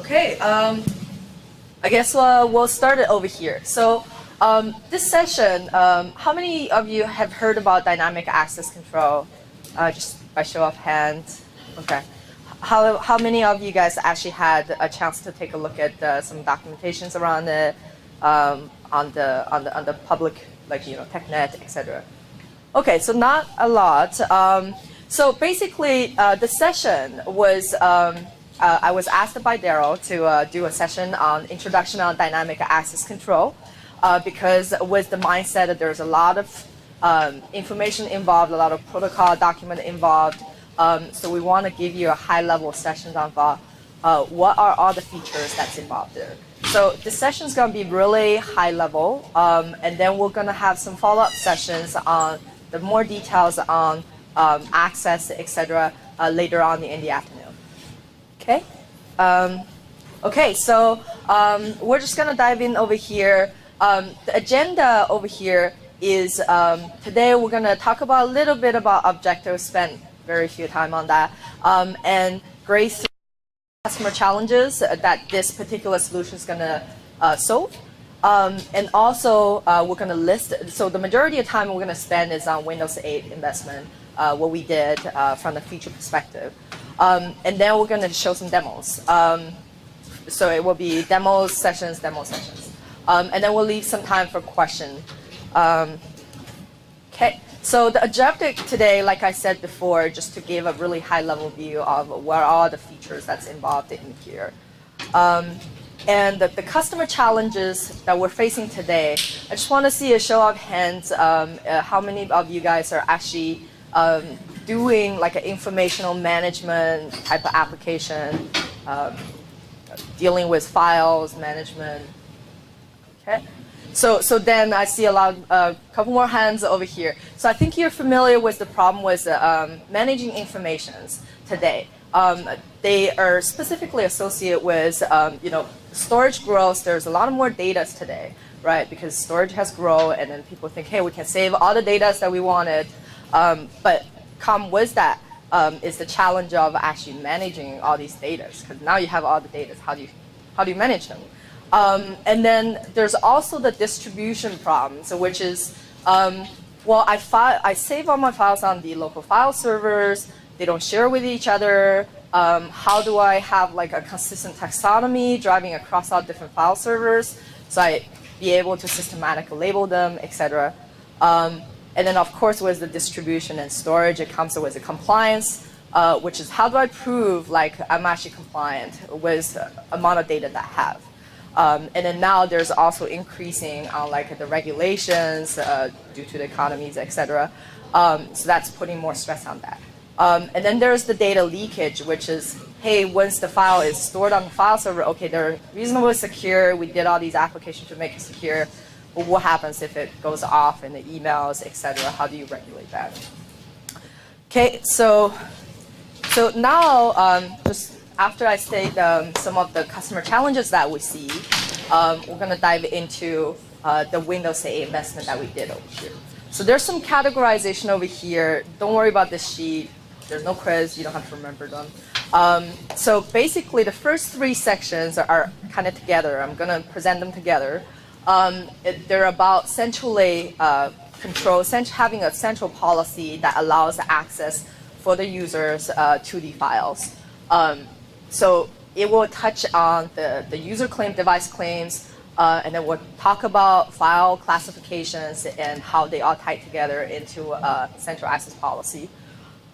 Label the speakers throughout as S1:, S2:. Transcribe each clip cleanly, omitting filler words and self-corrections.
S1: Okay, I guess we'll start it over here. So this session, how many of you have heard about dynamic access control? Just by show of hands. Okay. How many of you guys actually had a chance to take a look at some documentations around it on the public, like TechNet, etc. Okay, so not a lot. So basically, the session was. I was asked by Daryl to do a session on introduction on dynamic access control because with the mindset that there's a lot of information involved, a lot of protocol document involved. So we want to give you a high-level session on what are all the features that's involved there. So this session is going to be really high-level, and then we're going to have some follow-up sessions on the more details on access, etc. Later on in the afternoon. Okay. Okay. So we're just gonna dive in over here. The agenda over here is today we're gonna talk about a little bit about objectives. Spend very few time on that, and grade through customer challenges that this particular solution is gonna solve. And also we're gonna list. So the majority of time we're gonna spend is on Windows 8 investment, what we did from the feature perspective. And then we're going to show some demos. So it will be demo sessions. And then we'll leave some time for questions. Okay, so the objective today, like I said before, just to give a really high-level view of what are all the features that's involved in here. And the customer challenges that we're facing today, I just want to see a show of hands, how many of you guys are actually doing like an informational management type of application, dealing with files management. Okay, so then I see a couple more hands over here. So I think you're familiar with the problem with managing informations today. They are specifically associated with storage growth. There's a lot more data today, right? Because storage has grown, and then people think, hey, we can save all the data that we wanted, but come with that is the challenge of actually managing all these data, because now you have all the data. How do you manage them? And then there's also the distribution problem, so which is well, I save all my files on the local file servers. They don't share with each other. How do I have like a consistent taxonomy driving across all different file servers so I be able to systematically label them, etc. And then, of course, with the distribution and storage, it comes with the compliance, which is how do I prove like I'm actually compliant with the amount of data that I have. And then now there's also increasing on like the regulations due to the economies, etc. So that's putting more stress on that. And then there's the data leakage, which is, hey, once the file is stored on the file server, okay, they're reasonably secure. We did all these applications to make it secure. But what happens if it goes off in the emails, etc.? How do you regulate that? Okay, so now just after I state some of the customer challenges that we see, we're going to dive into the Windows 8 investment that we did over here. So there's some categorization over here. Don't worry about this sheet. There's no quiz. You don't have to remember them. So basically, the first three sections are kind of together. I'm going to present them together. They're about centrally having a central policy that allows access for the users to the files. So it will touch on the user claim, device claims, and then we'll talk about file classifications and how they all tie together into a central access policy.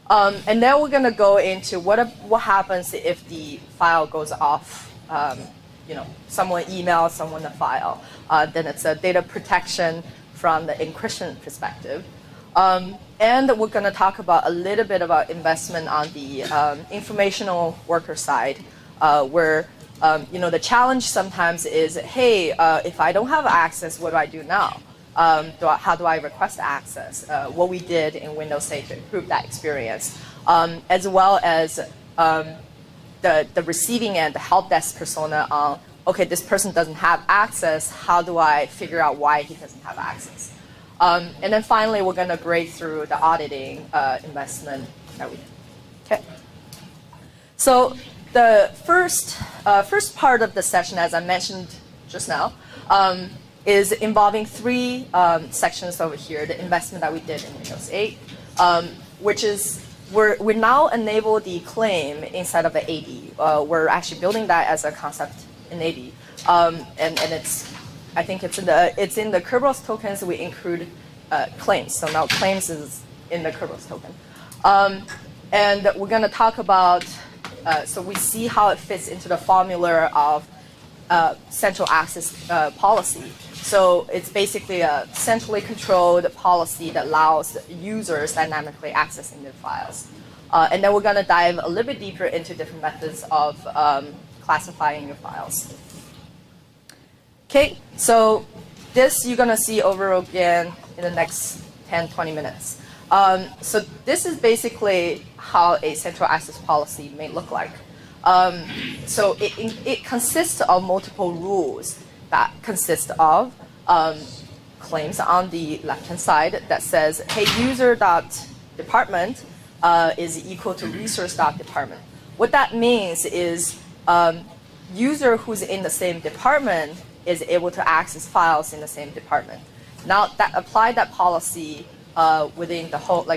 S1: And then we're going to go into what happens if the file goes off. Someone emails someone a file. Then it's a data protection from the encryption perspective. And we're going to talk about a little bit about investment on the informational worker side, where the challenge sometimes is, hey, if I don't have access, what do I do now? How do I request access? What we did in Windows 8 to improve that experience, as well as the receiving end, the help desk persona on, okay, this person doesn't have access. How do I figure out why he doesn't have access? And then finally, we're going to grade through the auditing investment that we did. Okay. So the first part of the session, as I mentioned just now, is involving three sections over here. The investment that we did in Windows 8, which is we now enable the claim inside of the AD. We're actually building that as a concept in AD, and it's I think it's in the Kerberos tokens we include claims. So now claims is in the Kerberos token, and we're going to talk about. So we see how it fits into the formula of central access policy. So it's basically a centrally controlled policy that allows users dynamically accessing their files. And then we're going to dive a little bit deeper into different methods of classifying your files. Okay, so this you're going to see over again in the next 10, 20 minutes. So this is basically how a central access policy may look like. So it consists of multiple rules that consist of claims on the left-hand side that says, hey, user.department is equal to resource.department. What that means is user who's in the same department is able to access files in the same department. Now that apply that policy within the whole,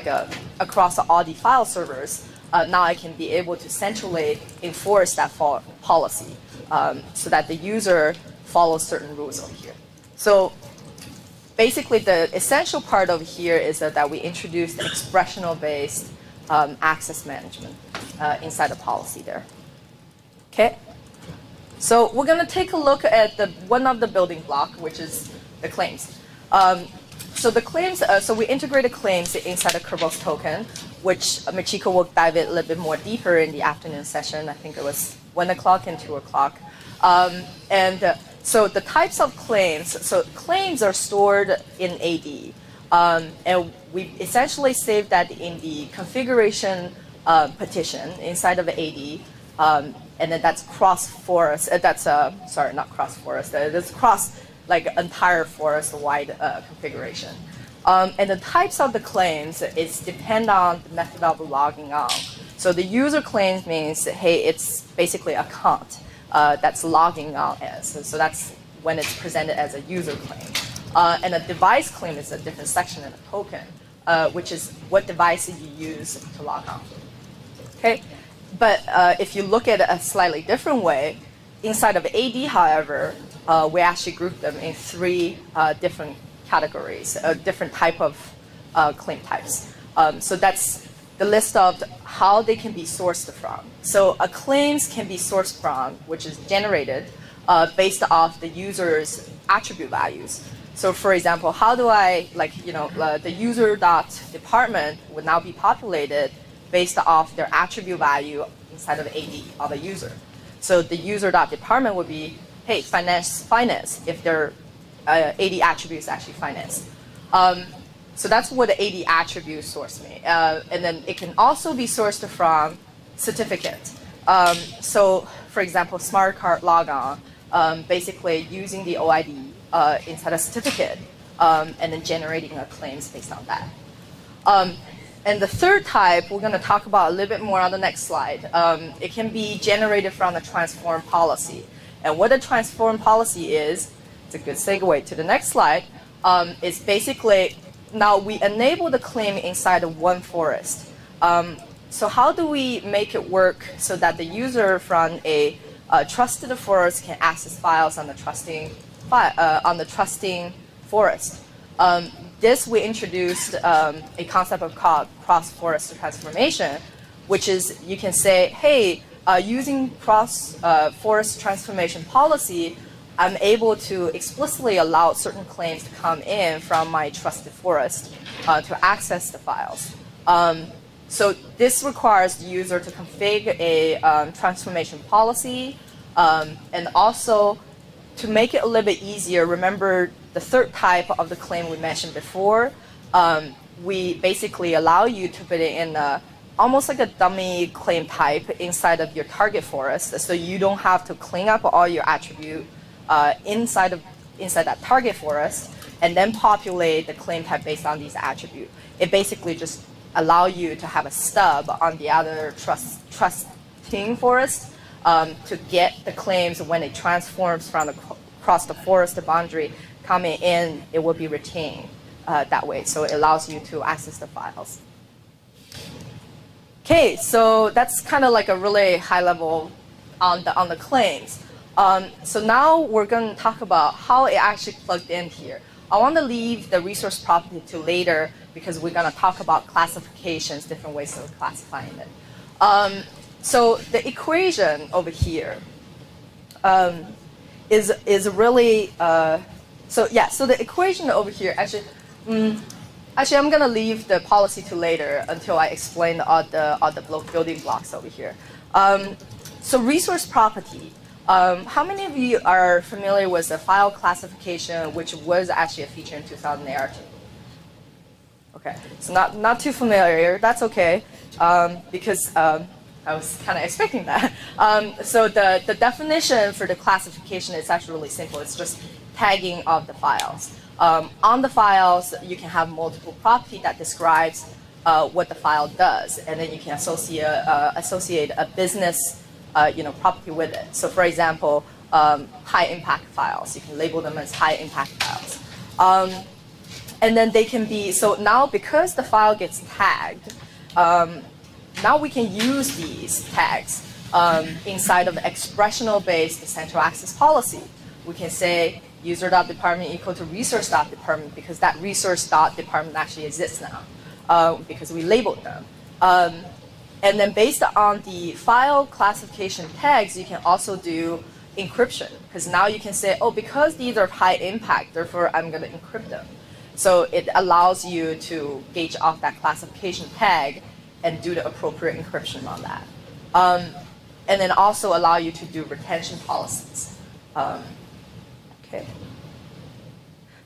S1: across all the file servers, now I can be able to centrally enforce that policy so that the user follows certain rules over here. So basically the essential part over here is that we introduced expressional-based access management inside the policy there. Okay? So we're going to take a look at one of the building block, which is the claims. So the claims, so we integrated claims inside the Kerberos token, which Michiko will dive it a little bit more deeper in the afternoon session. I think it was 1 o'clock and 2 o'clock. So the types of claims, so claims are stored in AD. And we essentially save that in the configuration petition inside of AD. And then that's cross forest, sorry, not cross forest, that's cross entire forest-wide configuration. And the types of the claims is depend on the method of logging on. So the user claims means, hey, it's basically a count that's logging on as. So that's when it's presented as a user claim. And a device claim is a different section in the token, which is what devices you use to log on. Okay, but if you look at it a slightly different way, inside of AD, however, we actually group them in three different categories, different type of claim types. So that's the list of how they can be sourced from. So a claims can be sourced from, which is generated based off the user's attribute values. So for example, how do I, the user.department would now be populated based off their attribute value inside of AD of a user. So the user.department would be, hey, finance, if their AD attribute is actually finance. So that's what the AD attribute source me. And then it can also be sourced from certificate. So for example, smart card logon, basically using the OID inside a certificate and then generating a claims based on that. And the third type, we're going to talk about a little bit more on the next slide. It can be generated from the transform policy. And what a transform policy is, it's a good segue to the next slide, is basically now we enable the claim inside of one forest. So how do we make it work so that the user from a trusted forest can access files on the trusting forest? This we introduced a concept of called cross-forest transformation, which is you can say, hey, using cross-forest transformation policy, I'm able to explicitly allow certain claims to come in from my trusted forest to access the files. So this requires the user to configure a transformation policy, and also to make it a little bit easier, remember the third type of the claim we mentioned before, we basically allow you to put it in almost like a dummy claim type inside of your target forest, so you don't have to clean up all your attribute inside that target forest and then populate the claim type based on these attributes. It basically just allow you to have a stub on the other trusting forest to get the claims when it transforms from across the forest boundary coming in, it will be retained that way. So it allows you to access the files. Okay, so that's kind of like a really high level on the claims. So now we're going to talk about how it actually plugged in here. I want to leave the resource property to later because we're going to talk about classifications, different ways of classifying it. So the equation over here is really so the equation over here actually. Actually, I'm gonna leave the policy to later until I explain all the building blocks over here. So resource property. How many of you are familiar with the file classification, which was actually a feature in 2008? Okay, so not too familiar. That's okay, because I was kind of expecting that. So the definition for the classification is actually really simple. It's just tagging of the files. On the files, you can have multiple property that describes what the file does, and then you can associate a business property with it. So for example, high impact files, you can label them as high impact files. And then they can be, so now because the file gets tagged, now we can use these tags inside of the expressional-based central access policy. We can say user.department equal to resource.department because that resource.department actually exists now because we labeled them. And then based on the file classification tags, you can also do encryption because now you can say, oh, because these are high impact, therefore I'm going to encrypt them. So it allows you to gauge off that classification tag and do the appropriate encryption on that. And then also allow you to do retention policies. Okay.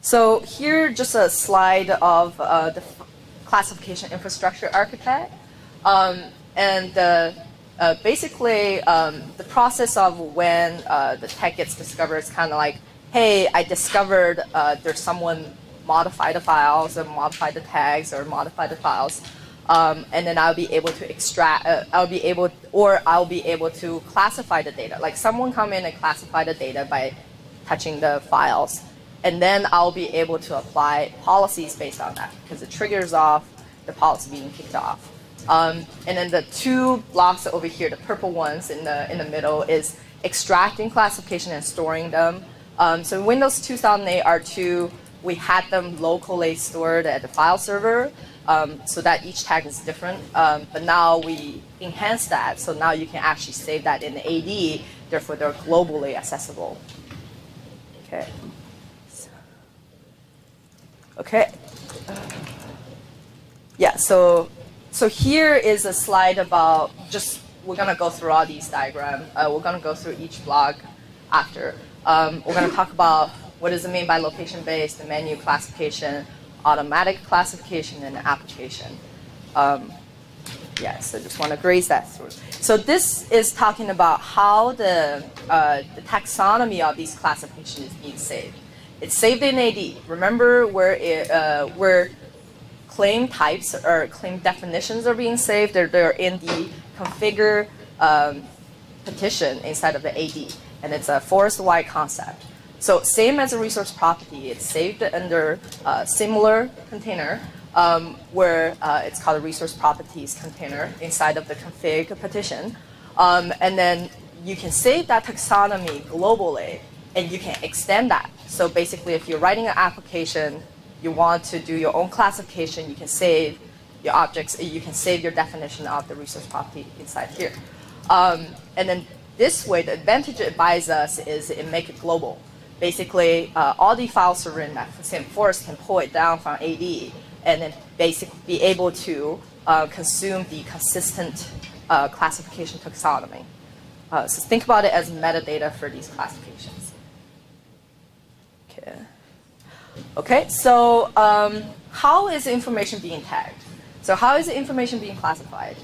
S1: So here, just a slide of the classification infrastructure architect. Basically, the process of when the tag gets discovered is kind of like, hey, I discovered there's someone modified the files or modified the tags or modified the files. And then I'll be able to extract, I'll be able to classify the data. Like someone come in and classify the data by touching the files. And then I'll be able to apply policies based on that because it triggers off the policy being kicked off. And then the two blocks over here, the purple ones in the middle, is extracting classification and storing them. So in Windows 2008 R2, we had them locally stored at the file server. So that each tag is different, but now we enhance that, so now you can actually save that in the AD, therefore they're globally accessible. Okay. Okay. Yeah, so here is a slide about just, we're gonna go through all these diagrams. We're gonna go through each block after. We're gonna talk about what does it mean by location-based, the menu classification, automatic classification, and application. Yeah, so just want to graze that through. So this is talking about how the taxonomy of these classifications is being saved. It's saved in AD. Remember where claim types or claim definitions are being saved? They're in the configure petition inside of the AD, and it's a forest-wide concept. So same as a resource property, it's saved under a similar container where it's called a resource properties container inside of the config petition. And then you can save that taxonomy globally and you can extend that. So basically if you're writing an application, you want to do your own classification, you can save your objects, you can save your definition of the resource property inside here. And then this way, the advantage it buys us is it makes it global. Basically, all the file server in that same forest can pull it down from AD and then basically be able to consume the consistent classification taxonomy. So think about it as metadata for these classifications. Okay, so how is information being tagged? So how is the information being classified?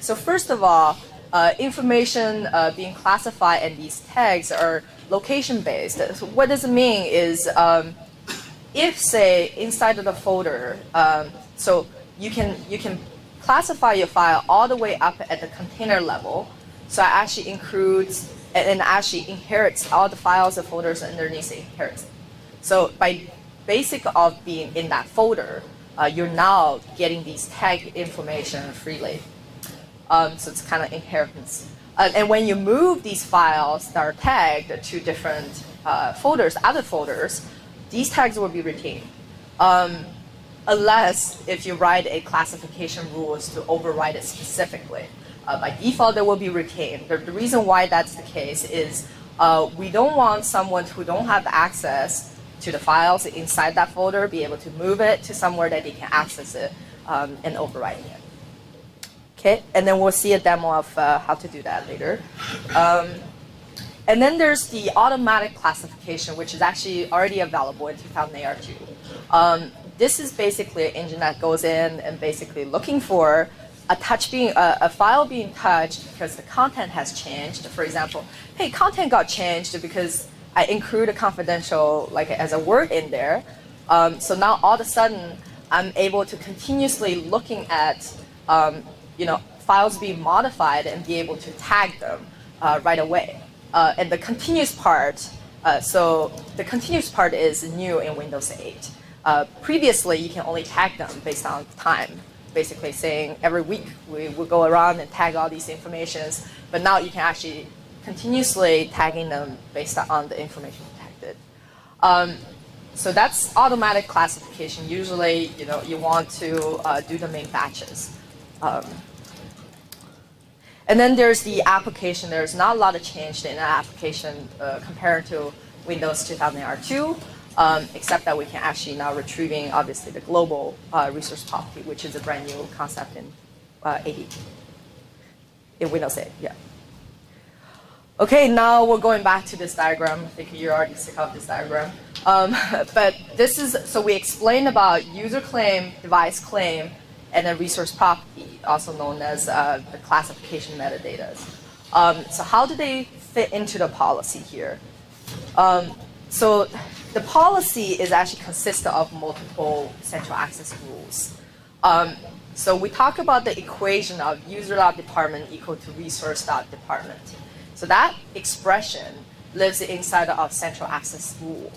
S1: So first of all, information being classified and these tags are location-based. So what does it mean is if, say, inside of the folder, so you can classify your file all the way up at the container level, So it actually includes and actually inherits all the files and folders underneath it inherits. So by basic of being in that folder, you're now getting these tag information freely. So it's kind of inheritance. And when you move these files that are tagged to different folders, other folders, these tags will be retained. Unless if you write a classification rules to override it specifically. By default, they will be retained. The reason why that's the case is we don't want someone who don't have access to the files inside that folder be able to move it to somewhere that they can access it and overwriting it. Okay, and then we'll see a demo of how to do that later. And then there's the automatic classification, which is actually already available in 2000 AR2. This is basically an engine that goes in and basically looking for a file being touched because the content has changed. For example, hey, content got changed because I include a confidential like as a word in there. So now all of a sudden I'm able to continuously looking at files being modified and be able to tag them right away. And the continuous part, so the continuous part is new in Windows 8. Previously, you can only tag them based on time, basically saying every week we will go around and tag all these informations, but now you can actually continuously tagging them based on the information tagged. So that's automatic classification. Usually, you want to do them in batches. And then there's the application. There's not a lot of change in the application compared to Windows 2000 R2, except that we can actually now retrieving, obviously, the global resource property, which is a brand new concept in 80, in Windows 8, yeah. Okay, now we're going back to this diagram. I think you're already sick of this diagram. But this is, so we explained about user claim, device claim, and then resource property, also known as the classification metadata. So how do they fit into the policy here? So the policy is actually consists of multiple central access rules. So we talk about the equation of user.department equal to resource.department. So that expression lives inside of central access rule.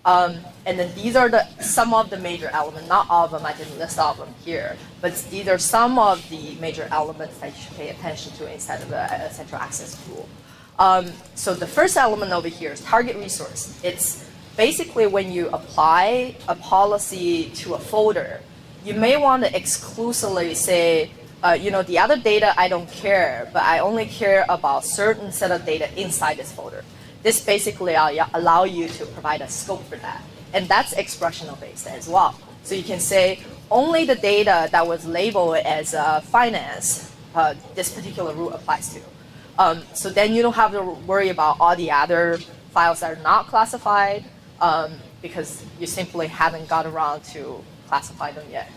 S1: And then these are some of the major elements, not all of them, I didn't list all of them here, but these are some of the major elements that you should pay attention to inside of the central access rule. So the first element over here is target resource. It's basically when you apply a policy to a folder, you may want to exclusively say, the other data I don't care, but I only care about certain set of data inside this folder. This basically allow you to provide a scope for that. And that's expressional based as well. So you can say only the data that was labeled as finance, this particular rule applies to. So then you don't have to worry about all the other files that are not classified because you simply haven't got around to classify them yet.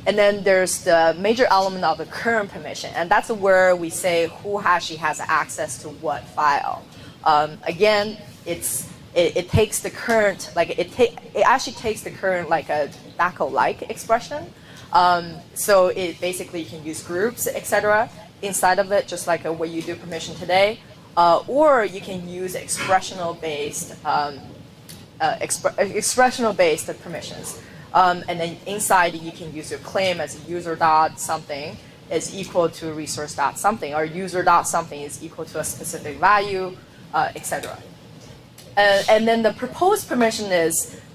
S1: And then there's the major element of the current permission. And that's where we say who actually has access to what file. Again, it takes the current, it actually takes the current like a DAC-like expression. So it basically you can use groups, etc. inside of it, just like what you do permission today. Or you can use expressional-based permissions. And then inside you can use your claim as user dot something is equal to resource dot something, or user dot something is equal to a specific value, etc. And then the proposed permission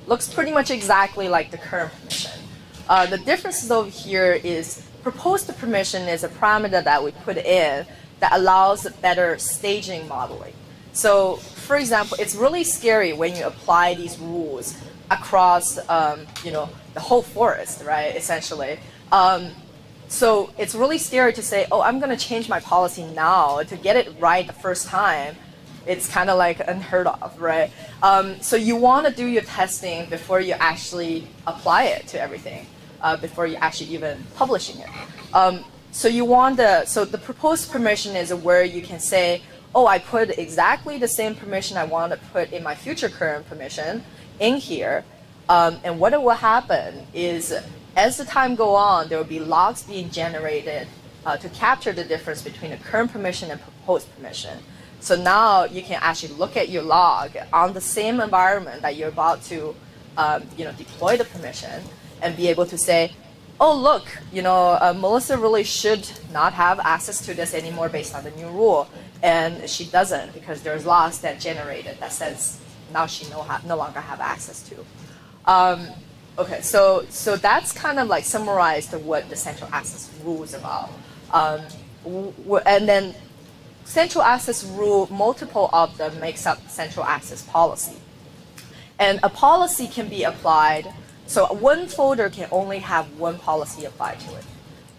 S1: looks pretty much exactly like the current permission. The difference over here is proposed permission is a parameter that we put in that allows better staging modeling. So, for example, it's really scary when you apply these rules across, the whole forest, right? Essentially. So it's really scary to say, oh, I'm going to change my policy now to get it right the first time. It's kind of like unheard of, right? So you want to do your testing before you actually apply it to everything, before you actually even publishing it. So the proposed permission is where you can say, oh, I put exactly the same permission I want to put in my future current permission in here. And what will happen is, as the time go on, there will be logs being generated to capture the difference between the current permission and proposed permission. So now you can actually look at your log on the same environment that you're about to deploy the permission and be able to say, oh, look, Melissa really should not have access to this anymore based on the new rule. And she doesn't, because there's logs that generated that says now she no longer have access to. Okay, so that's kind of like summarized what the central access rule is about. And then central access rule, multiple of them makes up central access policy. And a policy can be applied, so one folder can only have one policy applied to it.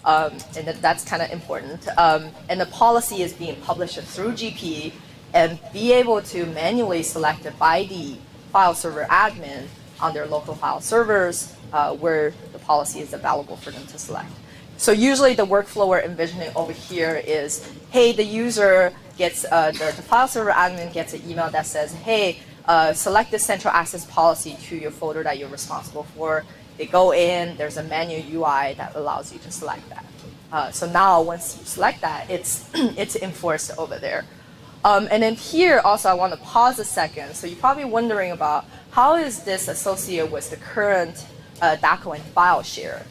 S1: And that's kind of important. And the policy is being published through GP and be able to manually select it by the file server admin on their local file servers where the policy is available for them to select. So usually the workflow we're envisioning over here is, hey, the user gets, the file server admin gets an email that says, hey, select the central access policy to your folder that you're responsible for. They go in, there's a manual UI that allows you to select that. So now once you select that, it's enforced over there. And then here also I want to pause a second. So you're probably wondering about how is this associated with the current DAC and file share,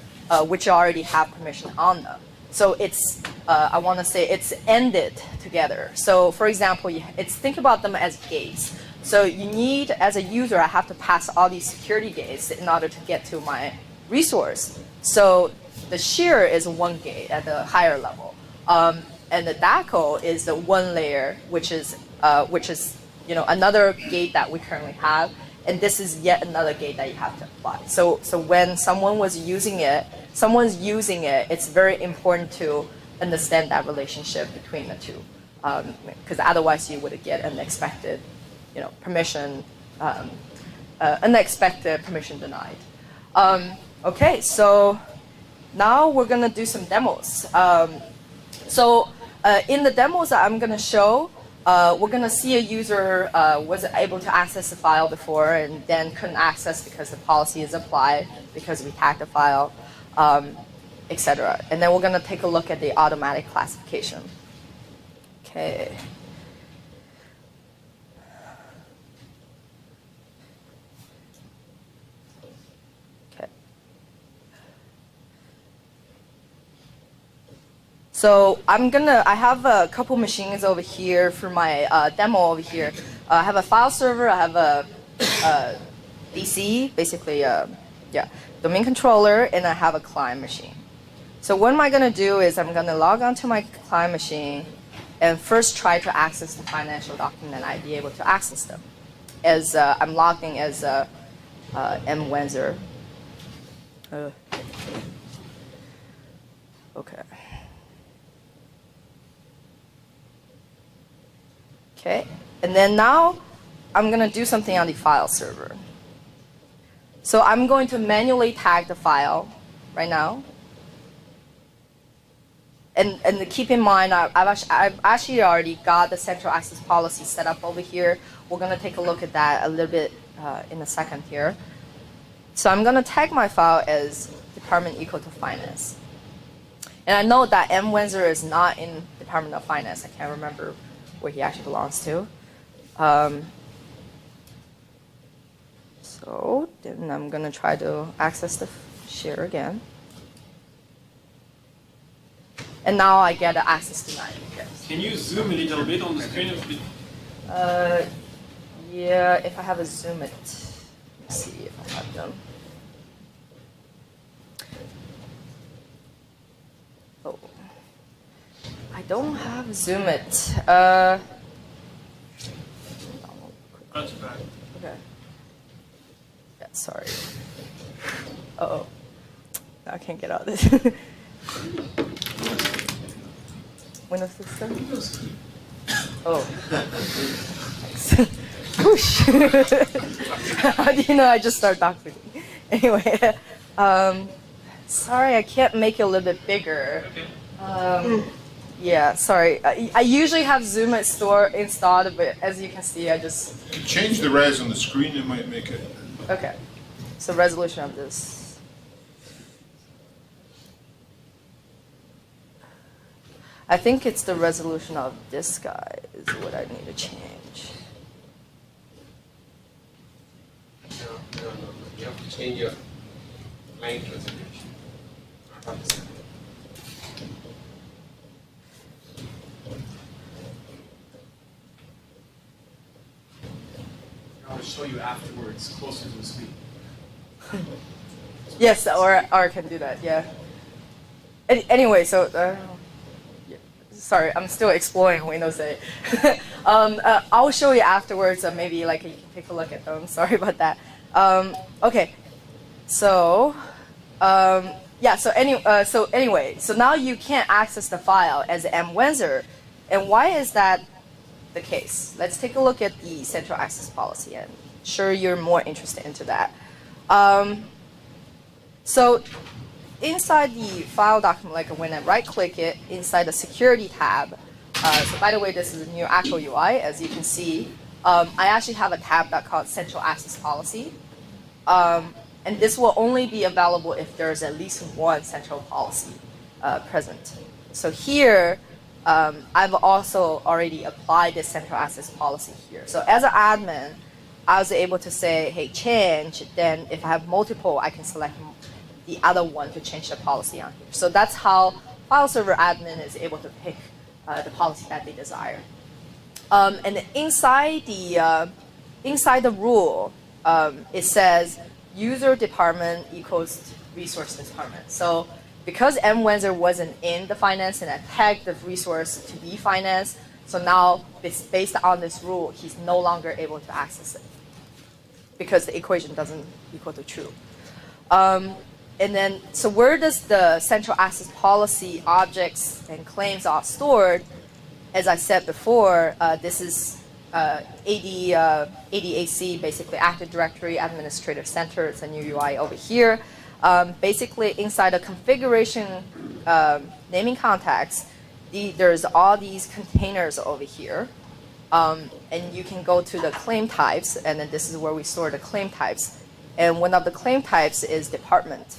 S1: which already have permission on them. So it's, I want to say it's ended together. So for example, think about them as gates. So you need, as a user, I have to pass all these security gates in order to get to my resource. So the share is one gate at the higher level. And the DAC is the one layer, which is another gate that we currently have. And this is yet another gate that you have to apply. So when someone's using it, it's very important to understand that relationship between the two. Because otherwise you would get unexpected permission, unexpected permission denied. Okay, so now we're gonna do some demos. In the demos that I'm gonna show, we're gonna see a user was able to access the file before and then couldn't access because the policy is applied, because we tagged the file, etc. And then we're gonna take a look at the automatic classification. Okay. So I have a couple machines over here for my demo over here. I have a file server, I have a DC, basically, domain controller, and I have a client machine. So what am I gonna do is I'm gonna log onto my client machine and first try to access the financial document and I'd be able to access them. As I'm logged in as M. Wenzer. Okay. Okay, and then now I'm going to do something on the file server. So I'm going to manually tag the file right now. And keep in mind, I've actually already got the central access policy set up over here. We're going to take a look at that a little bit in a second here. So I'm going to tag my file as department equal to finance. And I know that M. Wenzer is not in Department of Finance. I can't remember where he actually belongs to. So then I'm going to try to access the share again. And now I get access denied.
S2: Can you zoom a little bit on the screen?
S1: Yeah, if I have a zoom it. Let's see if I have them. Oh. I don't have zoom it.
S2: That's bad.
S1: Okay. Yeah, sorry. Uh-oh. Now I can't get out of this. Windows system? Oh. Thanks. Whoosh. How do you know I just started talking? Anyway, sorry, I can't make it a little bit bigger. Yeah, sorry. I usually have Zoom installed, but as you can see, I just...
S3: If you change the res on the screen, it might make it...
S1: Okay. So resolution of this. I think it's the resolution of this guy is what I need to change.
S4: No. You have to change your line resolution. Not on the center.
S5: I'll show you afterwards, closer to the screen.
S1: Yes, or I can do that. Yeah. Anyway, so yeah. Sorry, I'm still exploring Windows 8. I'll show you afterwards. Maybe like you can take a look at them. Sorry about that. Okay. So yeah. So anyway, so now you can't access the file as mwinzer, and why is that the case? Let's take a look at the central access policy, and sure you're more interested into that. So inside the file document, like when I right-click it inside the security tab, so by the way, this is a new actual UI, as you can see. I actually have a tab that's called Central Access Policy. And this will only be available if there's at least one central policy present. So here, I've also already applied this central access policy here. So as an admin, I was able to say, hey, change. Then if I have multiple, I can select the other one to change the policy on here. So that's how file server admin is able to pick the policy that they desire. And inside the rule, it says user department equals resource department. So because mwinzer wasn't in the finance and I tagged the resource to be finance, so now based on this rule, he's no longer able to access it because the equation doesn't equal to true. And then, so where does the central access policy objects and claims are stored? As I said before, this is ADAC, basically Active Directory Administrative Center. It's a new UI over here. Basically, inside the configuration naming context, there's all these containers over here. And you can go to the claim types, and then this is where we store the claim types. And one of the claim types is department.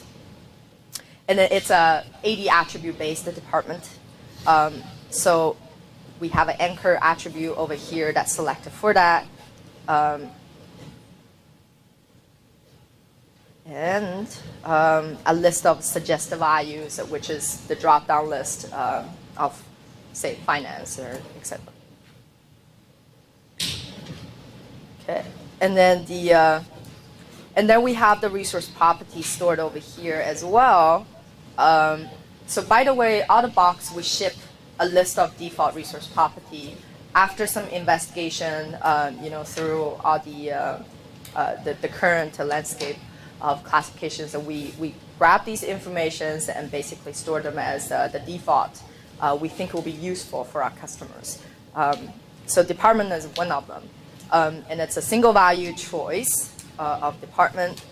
S1: And then it's a AD attribute-based department. So we have an anchor attribute over here that's selected for that. And a list of suggested values, which is the drop-down list of, say, finance or etc. Okay, and then we have the resource property stored over here as well. So by the way, out of the box, we ship a list of default resource property. After some investigation, through all the current landscape of classifications, and we grab these informations and basically store them as the default we think will be useful for our customers. So department is one of them. And it's a single value choice of department,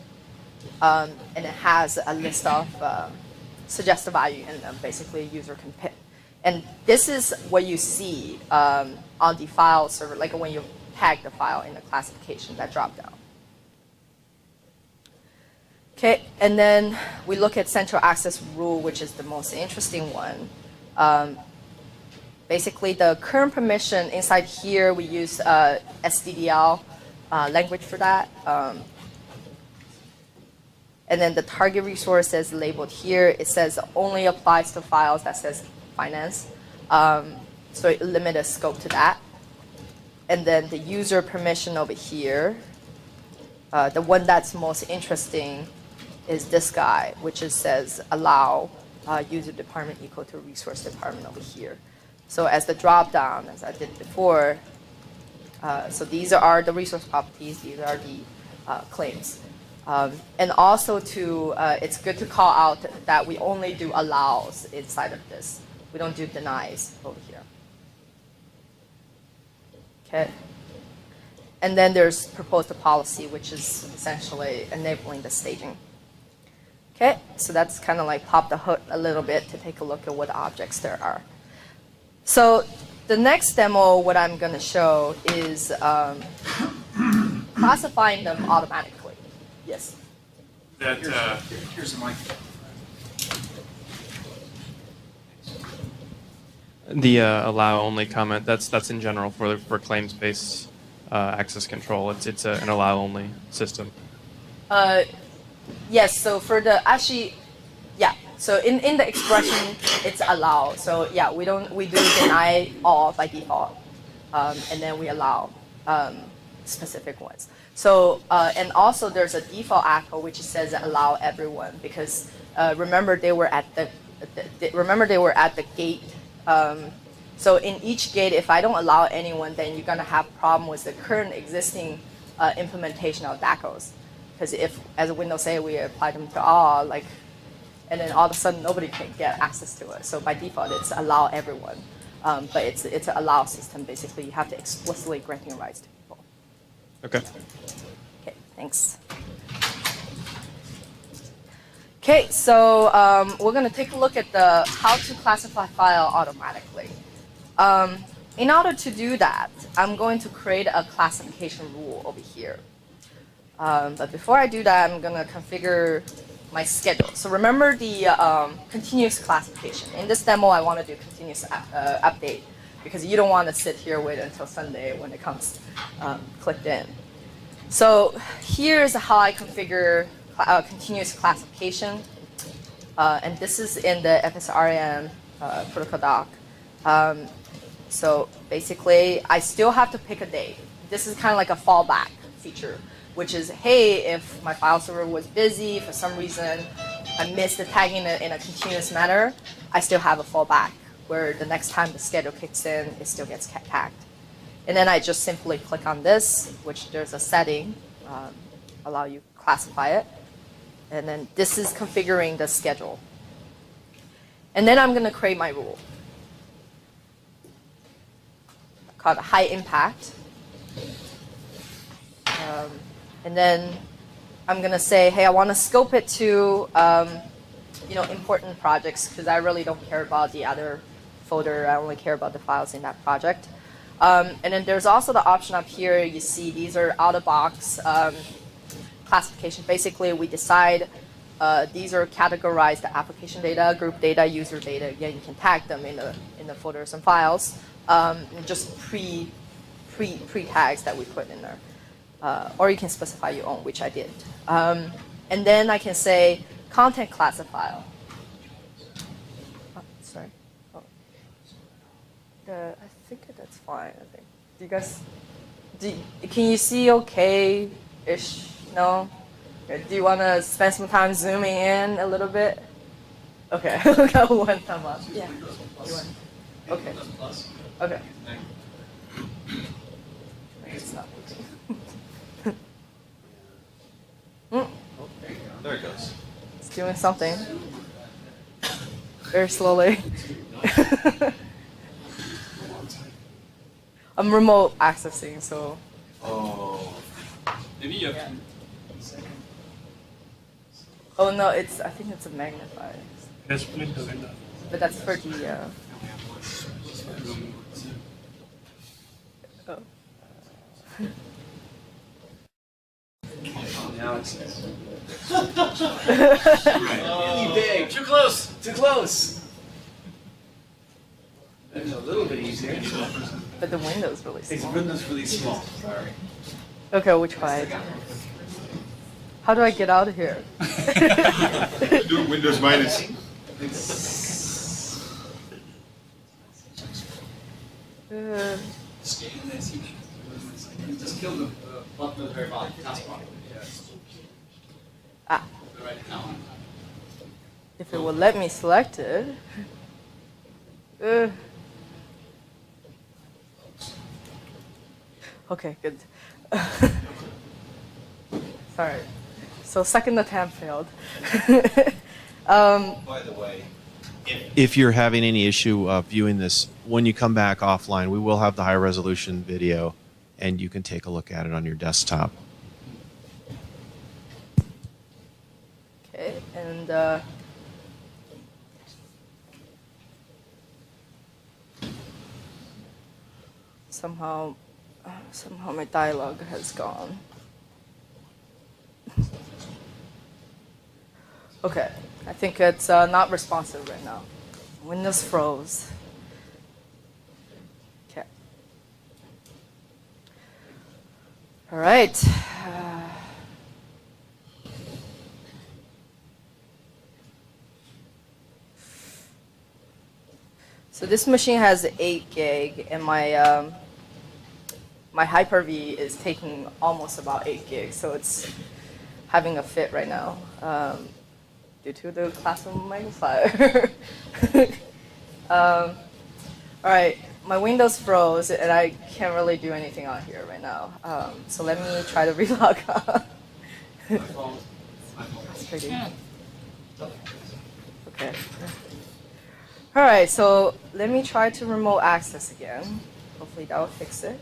S1: and it has a list of suggested value in them, basically a user can pick. And this is what you see on the file server, like when you tag the file in the classification, that drop down. Okay, and then we look at central access rule, which is the most interesting one. Basically, the current permission inside here, we use SDDL language for that. And then the target resource is labeled here. It says only applies to files that says finance. So it limits the scope to that. And then the user permission over here, the one that's most interesting is this guy, which says allow user department equal to resource department over here. So as the drop down, as I did before, so these are the resource properties, these are the claims. And also it's good to call out that we only do allows inside of this. We don't do denies over here. Okay. And then there's proposed policy, which is essentially enabling the staging. Okay, so that's kind of like pop the hood a little bit to take a look at what objects there are. So the next demo, what I'm going to show is classifying them automatically. Yes?
S5: Here's the mic.
S6: The allow only comment, that's in general for claims-based access control. It's an allow only system.
S1: Yes, so for the, actually, yeah, so in the expression, it's allow. So yeah, we do deny all by default, and then we allow specific ones. So, and also there's a default echo which says allow everyone, because remember they were at the gate. So in each gate, if I don't allow anyone, then you're gonna have problem with the current existing implementation of DACs. Because if, as Windows say, we apply them to all, like, and then all of a sudden nobody can get access to it. So by default, it's allow everyone. But it's an allow system. Basically, you have to explicitly granting rights to people.
S6: Okay.
S1: Okay, thanks. Okay, so we're going to take a look at the how to classify file automatically. In order to do that, I'm going to create a classification rule over here. But before I do that, I'm going to configure my schedule. So remember the continuous classification. In this demo, I want to do continuous update because you don't want to sit here wait until Sunday when it comes clicked in. So here's how I configure continuous classification. And this is in the FSRAM protocol doc. So basically, I still have to pick a date. This is kind of like a fallback feature, which is, hey, if my file server was busy for some reason, I missed the tagging in a continuous manner, I still have a fallback where the next time the schedule kicks in, it still gets tagged. And then I just simply click on this, which there's a setting, allow you to classify it. And then this is configuring the schedule. And then I'm going to create my rule called high impact. And then I'm going to say, hey, I want to scope it to important projects because I really don't care about the other folder. I only care about the files in that project. And then there's also the option up here. You see these are out-of-box classification. Basically, we decide these are categorized application data, group data, user data. Again, you can tag them in the folders and files. Just pre-tags that we put in there. Or you can specify your own, which I did. And then I can say content classifier. Oh, sorry. Oh. I think that's fine. I think. Do you guys? Can you see okay-ish? No. Do you want to spend some time zooming in a little bit? Okay. We got one thumb up. Yeah. Okay. Okay. It's not working.
S5: There it goes.
S1: It's doing something. Very slowly. I'm remote accessing, so.
S5: Oh.
S2: Maybe you have to.
S1: Oh no, I think it's a magnifier.
S2: Let's split the window.
S1: But that's for the. Oh.
S5: Now it's really big. Too close. Too close. It's a little bit easier.
S1: But the window's really
S5: It's
S1: small.
S5: window's really small. Sorry.
S1: Okay, we'll try it. How do I get out of here?
S3: Do Windows minus.
S5: Just kill the button at the very bottom. Taskbar.
S1: Ah,
S5: Right now.
S1: if it will let me select it. Okay, good. Sorry. So second attempt failed.
S7: By the way, if you're having any issue viewing this, when you come back offline, we will have the high resolution video, and you can take a look at it on your desktop.
S1: Okay, and somehow my dialogue has gone. Okay, I think it's not responsive right now. Windows froze. All right. So this machine has 8 gig, and my Hyper-V is taking almost about 8 gigs, so it's having a fit right now due to the class of magnifier. All right, my Windows froze, and I can't really do anything on here right now. So let me try to relog on. That's pretty. Okay. All right, so let me try to remote access again. Hopefully that will fix it.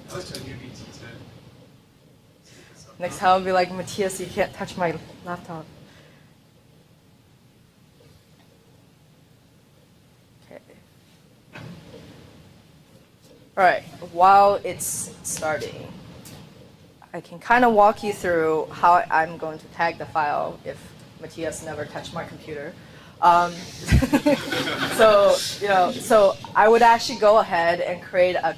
S1: Next time I'll be like, Matthias, you can't touch my laptop. Okay. All right, while it's starting, I can kind of walk you through how I'm going to tag the file if Matthias never touched my computer. So I would actually go ahead and create a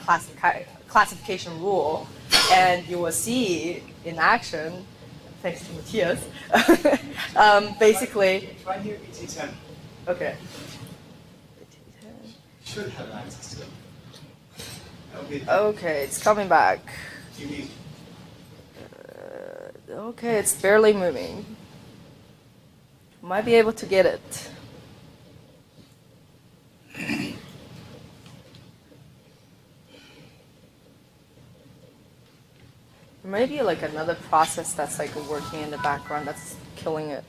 S1: classification rule, and you will see in action, thanks to Matthias, basically.
S5: Right here, BT10.
S1: Okay.
S5: Should have access to it. That'll be
S1: Okay, it's coming back.
S5: you need.
S1: Okay, it's barely moving. Might be able to get it. There may be like another process that's like working in the background that's killing it.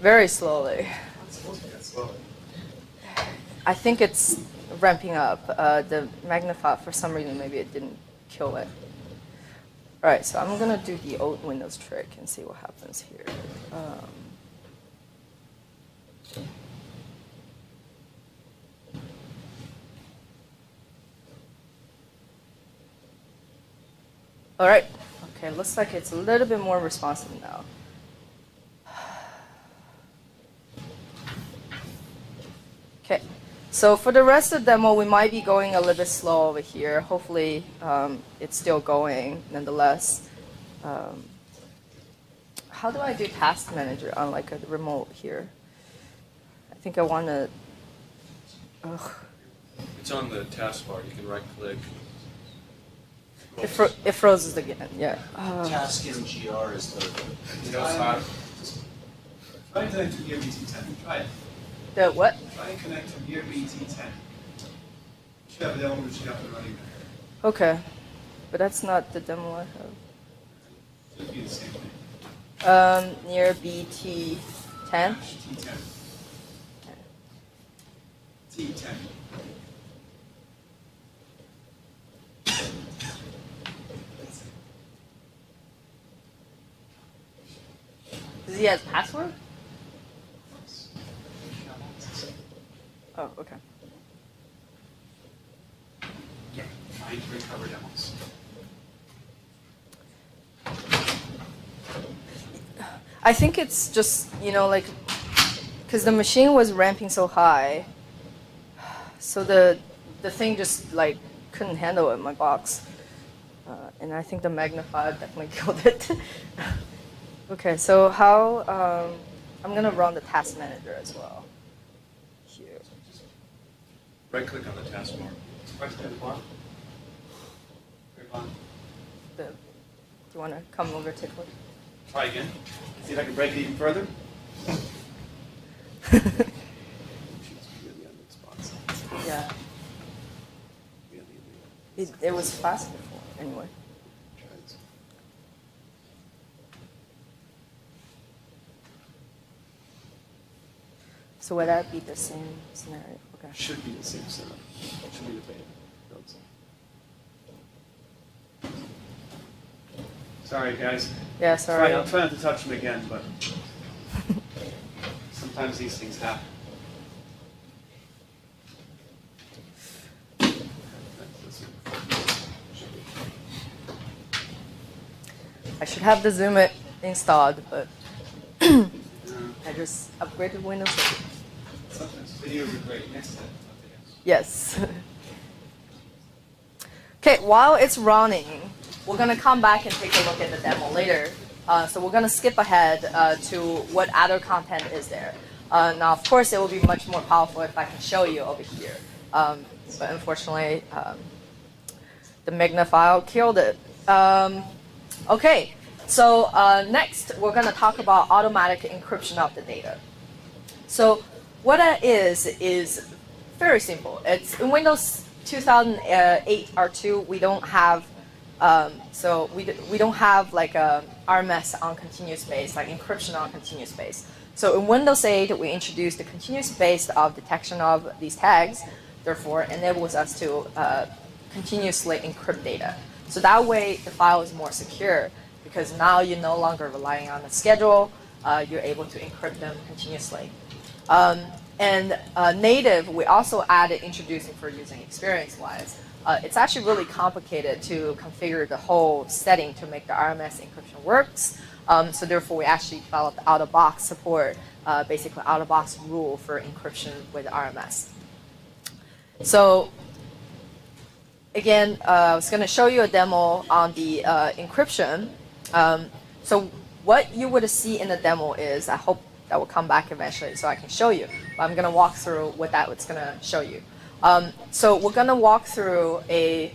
S1: Very slowly.
S5: It's supposed to be that slow.
S1: I think it's ramping up. The magnifier, for some reason, maybe it didn't kill it. All right, so I'm gonna do the old Windows trick and see what happens here. All right, okay, looks like it's a little bit more responsive now. Okay, so for the rest of the demo, we might be going a little bit slow over here. Hopefully, it's still going nonetheless. How do I do Task Manager on like a remote here? I think I want to.
S2: It's on the taskbar. You can right click.
S1: It froze again. Yeah.
S8: Task in GR is the
S5: Try and connect to your BT10. Try it.
S1: The what?
S5: Try and connect to your BT10. Should have a demo which you have to running there.
S1: Okay, but that's not the demo I have.
S5: Should be the same thing.
S1: Near BT10.
S5: T10. T10.
S1: Does he have password? Oh, okay.
S5: Yeah. Trying to recover demos.
S1: I think it's just, like, because the machine was ramping so high, so the thing just, like, couldn't handle it in my box. And I think the magnifier definitely killed it. Okay, so how, I'm going to run the task manager as well. Here.
S2: Right click on the taskbar.
S5: Right to the bottom. Very bottom.
S1: Do you want to come over, take a look?
S5: Try again. See if I can break it even further.
S1: Yeah. It was fast before, anyway. So would that be the same scenario? Okay.
S5: Should be the same setup. Should be the beta. Sorry, guys.
S1: Yeah, sorry.
S5: I'll try not to touch them again, but sometimes these things happen.
S1: I should have the Zoom it installed, but I just upgraded Windows.
S5: Sometimes videos are great. Next time.
S1: Yes. Okay, while it's running, we're gonna come back and take a look at the demo later. So we're gonna skip ahead to what other content is there. Now, of course, it will be much more powerful if I can show you over here. But unfortunately, the magnifier killed it. Okay, so next we're gonna talk about automatic encryption of the data. So what that is very simple. It's in Windows 2008 R2. We don't have we don't have like a RMS on continuous base, like encryption on continuous base. So in Windows 8, we introduced the continuous base of detection of these tags. Therefore, enables us to continuously encrypt data. So that way, the file is more secure because now you're no longer relying on the schedule. You're able to encrypt them continuously. And native, we also added introducing for using experience-wise. It's actually really complicated to configure the whole setting to make the RMS encryption works. So therefore, we actually developed out-of-box support, basically out-of-box rule for encryption with RMS. So again, I was going to show you a demo on the encryption. So what you would see in the demo is, I hope that will come back eventually so I can show you. But I'm going to walk through what that's going to show you. So we're going to walk through a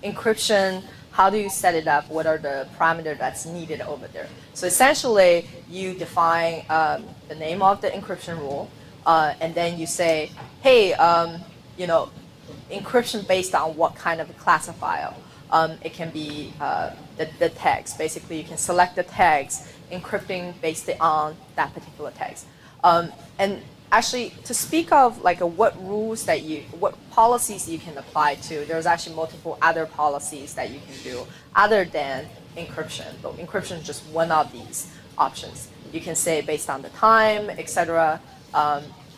S1: encryption. How do you set it up? What are the parameters that's needed over there? So essentially, you define the name of the encryption rule, and then you say, hey, encryption based on what kind of a classifier. It can be the tags. Basically, you can select the tags, encrypting based on that particular tags. And actually, to speak of like what policies you can apply to, there's actually multiple other policies that you can do other than encryption. But encryption is just one of these options. You can say based on the time, etc.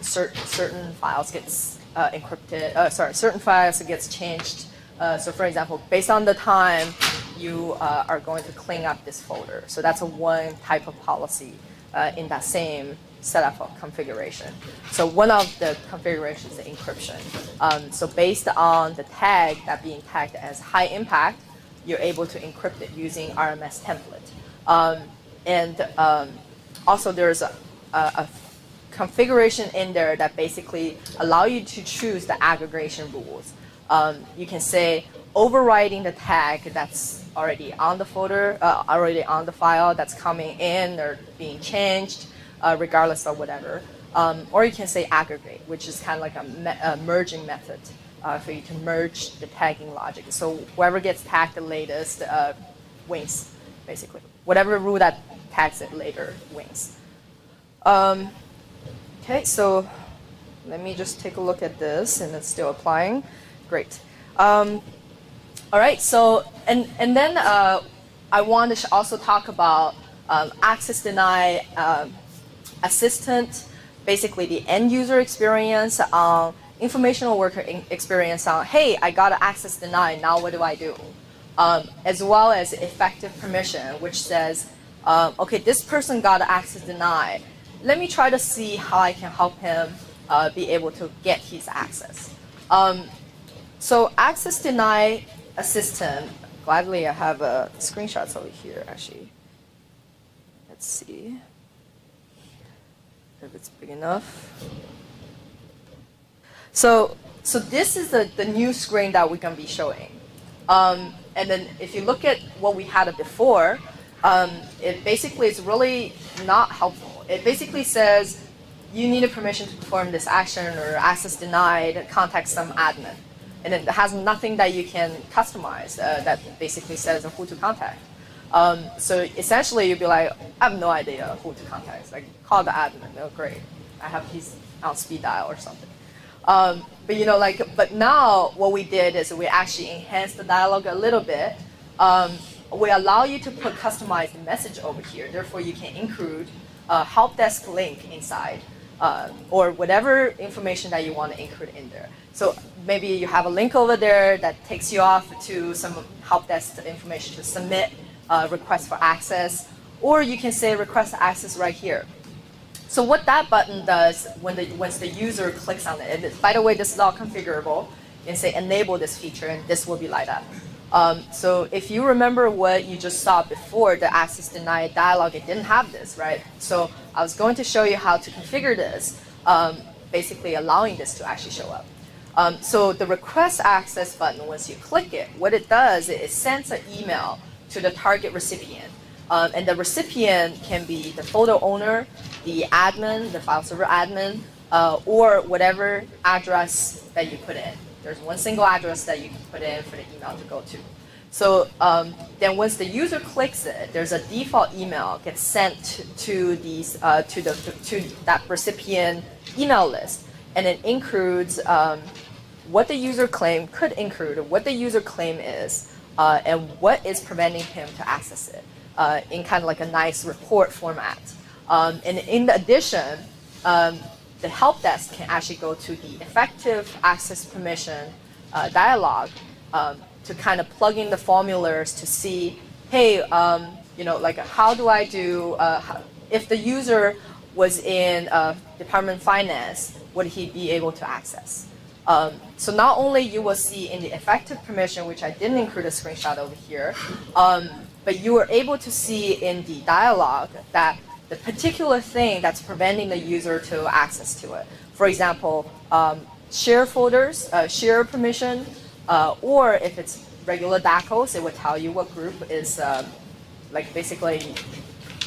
S1: Certain files gets encrypted. Certain files gets changed. So for example, based on the time, you are going to clean up this folder. So that's one type of policy in that same setup of configuration. So one of the configurations is the encryption. So based on the tag that being tagged as high impact, you're able to encrypt it using RMS template. Also there's a configuration in there that basically allow you to choose the aggregation rules. You can say overriding the tag that's already on the folder, already on the file that's coming in or being changed, regardless of whatever. Or you can say aggregate, which is kind of like a merging method for you to merge the tagging logic. So whoever gets tagged the latest wins, basically. Whatever rule that tags it later wins. Okay, so let me just take a look at this, and it's still applying. Great. All right, so, and then I want to also talk about access deny assistant, basically the end user experience, informational worker experience on, hey, I got an access deny, now what do I do? As well as effective permission, which says, okay, this person got an access deny. Let me try to see how I can help him be able to get his access. So access deny assistant, gladly I have screenshots over here actually. Let's see if it's big enough. So this is the new screen that we're going to be showing. And then if you look at what we had before, it basically is really not helpful. It basically says you need a permission to perform this action or access denied, contact some admin. And it has nothing that you can customize that basically says who to contact. So essentially you'd be like, I have no idea who to contact. It's like, call the admin. Oh, great. I have he's on speed dial or something. But now what we did is we actually enhanced the dialogue a little bit. We allow you to put customized message over here. Therefore, you can include help desk link inside or whatever information that you want to include in there. So maybe you have a link over there that takes you off to some help desk information to submit request for access, or you can say request access right here. So what that button does once the user clicks on it, and by the way, this is all configurable. and say enable this feature, and this will be light up. So if you remember what you just saw before, the access denied dialog, it didn't have this, right? So I was going to show you how to configure this, basically allowing this to actually show up. So the request access button, once you click it, what it does is it sends an email to the target recipient. And the recipient can be the folder owner, the admin, the file server admin, or whatever address that you put in. There's one single address that you can put in for the email to go to. So then once the user clicks it, there's a default email gets sent to that recipient email list, and it includes what the user claim could include, what the user claim is, and what is preventing him to access it in kind of like a nice report format. And in addition, the help desk can actually go to the effective access permission dialog to kind of plug in the formulas to see, hey, like how do I do, if the user was in Department of Finance, would he be able to access? So not only you will see in the effective permission, which I didn't include a screenshot over here, but you are able to see in the dialog that the particular thing that's preventing the user to access to it. For example, share folders, share permission, or if it's regular DACs, it would tell you what group is, like basically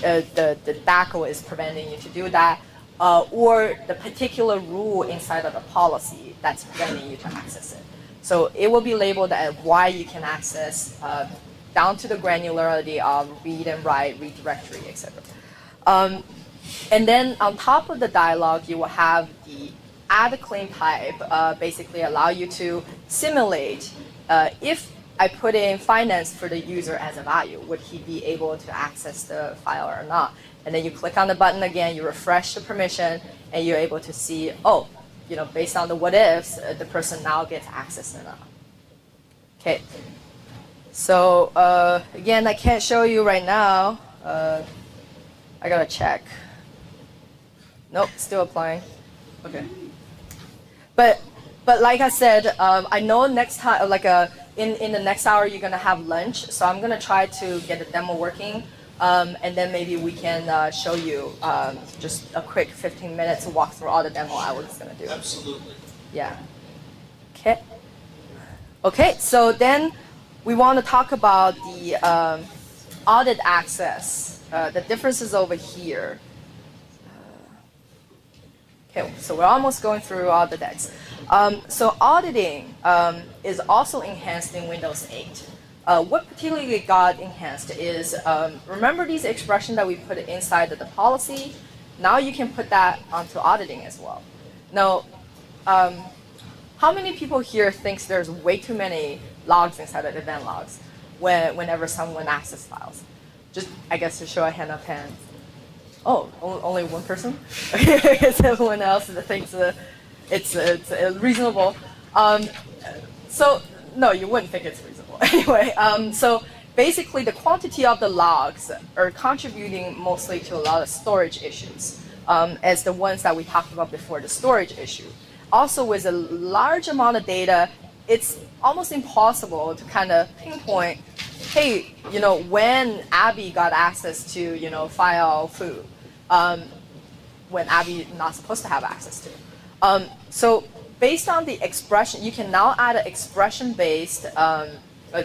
S1: the DAC is preventing you to do that, or the particular rule inside of the policy that's preventing you to access it. So it will be labeled as why you can access down to the granularity of read and write, read directory, etc. And then on top of the dialog, you will have the add a claim type, basically allow you to simulate if I put in finance for the user as a value, would he be able to access the file or not? And then you click on the button again, you refresh the permission, and you're able to see, oh, based on the what ifs, the person now gets access or not. Okay. So again, I can't show you right now. I gotta check. Nope, still applying. Okay. But like I said, I know next time, in the next hour, you're gonna have lunch. So I'm gonna try to get the demo working, and then maybe we can show you just a quick 15 minutes to walk through all the demo I was gonna do.
S8: Absolutely.
S1: Yeah. Okay. Okay. So then we want to talk about the audit access. The differences over here. Okay, so we're almost going through all the decks. So auditing is also enhanced in Windows 8. What particularly got enhanced is, remember these expressions that we put inside of the policy? Now you can put that onto auditing as well. Now, how many people here thinks there's way too many logs inside of event logs whenever someone accesses files? Just, I guess, to show a hand of hands. Oh, only one person? It's everyone else that thinks it's reasonable. So, no, you wouldn't think it's reasonable. Anyway, so basically the quantity of the logs are contributing mostly to a lot of storage issues, as the ones that we talked about before, the storage issue. Also, with a large amount of data, it's almost impossible to kind of pinpoint, hey, when Abby got access to, file food, when Abby not supposed to have access to. So based on the expression, you can now add an expression-based,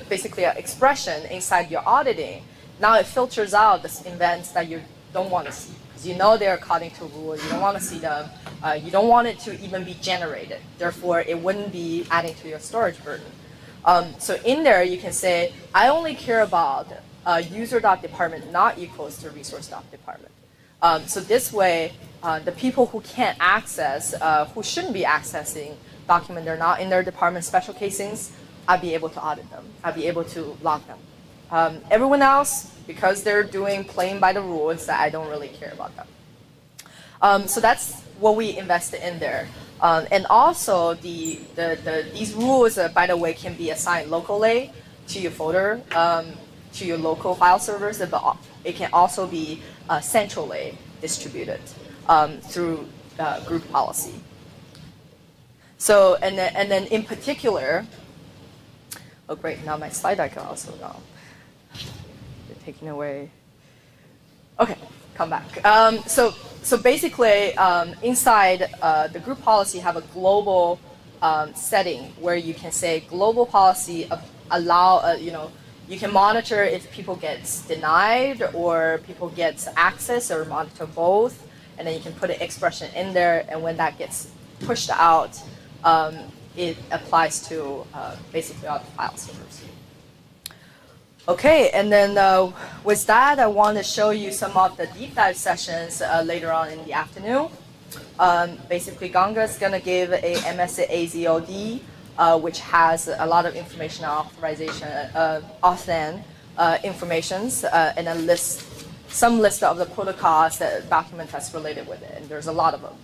S1: basically an expression inside your auditing. Now it filters out the events that you don't want to see, because they're according to rule, you don't want to see them, you don't want it to even be generated. Therefore, it wouldn't be adding to your storage burden. So in there, you can say, I only care about user.department not equals to resource.department. So this way, the people who can't access, who shouldn't be accessing document they're not in their department special casings, I'll be able to audit them. I'll be able to log them. Everyone else, because they're playing by the rules, that I don't really care about them. So that's what we invested in there. And also, these rules, by the way, can be assigned locally to your folder, to your local file servers, but it can also be centrally distributed through group policy. So, and then in particular, oh great, now my slide deck also gone. They're taking away. Okay, come back. So basically, inside the group policy, have a global setting where you can say global policy allow you can monitor if people get denied or people get access, or monitor both, and then you can put an expression in there, and when that gets pushed out, it applies to basically all the file servers. Okay, and then with that, I want to show you some of the deep dive sessions later on in the afternoon. Basically, Ganga is going to give a MSA AZOD, which has a lot of information on authorization, authn informations, and a some list of the protocols that document that's related with it, and there's a lot of them.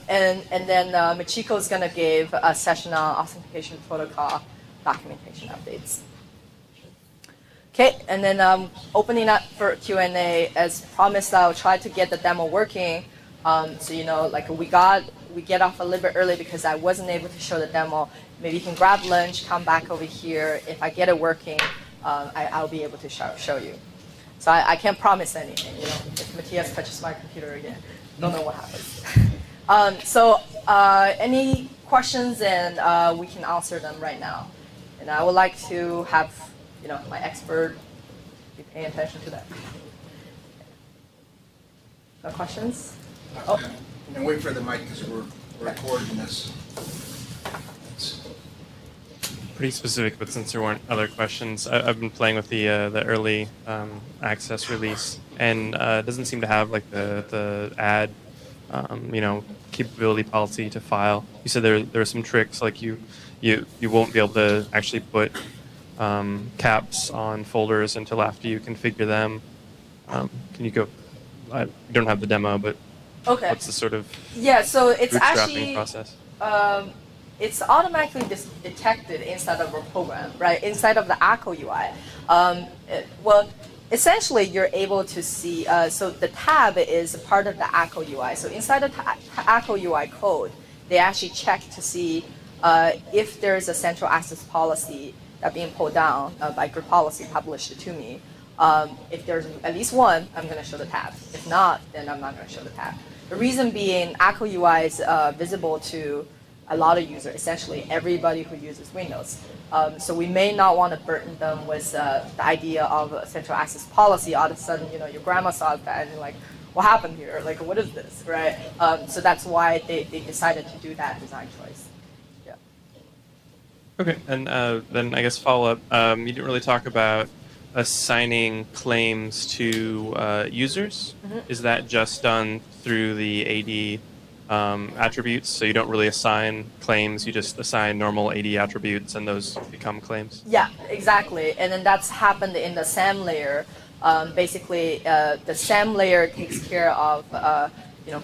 S1: And then Michiko is going to give a session on authentication protocol documentation updates. Okay, and then opening up for Q&A. As promised, I'll try to get the demo working. So like we get off a little bit early because I wasn't able to show the demo. Maybe you can grab lunch, come back over here. If I get it working, I'll be able to show you. So I can't promise anything. If Matthias touches my computer again, don't know what happens. So any questions, and we can answer them right now. And I would like to have my expert be paying attention to that. No questions? Oh.
S5: And wait for the mic because we're recording this.
S6: Pretty specific, but since there weren't other questions, I've been playing with the early access release, and it doesn't seem to have like the add capability policy to file. You said there are some tricks, like you won't be able to actually put caps on folders until after you configure them. Can you go? I don't have the demo, but
S1: Okay.
S6: what's the sort of
S1: So it's
S6: bootstrapping
S1: actually
S6: process?
S1: It's automatically detected inside of a program, right? Inside of the ACO UI. Well, essentially, you're able to see. So the tab is part of the ACO UI. So inside of the ACO UI code, they actually check to see if there's a central access policy that being pulled down by group policy published to me. If there's at least one, I'm going to show the tab. If not, then I'm not going to show the tab. The reason being, ACO UI is visible to a lot of users, essentially everybody who uses Windows. So we may not want to burden them with the idea of a central access policy. All of a sudden, your grandma saw that and you're like, what happened here? Like, what is this, right? So that's why they decided to do that design choice. Yeah.
S6: Okay, and then I guess follow up. You didn't really talk about assigning claims to users.
S1: Mm-hmm.
S6: Is that just done through the AD attributes? So you don't really assign claims, you just assign normal AD attributes and those become claims?
S1: Yeah, exactly. And then that's happened in the SAM layer. Basically, the SAM layer takes care of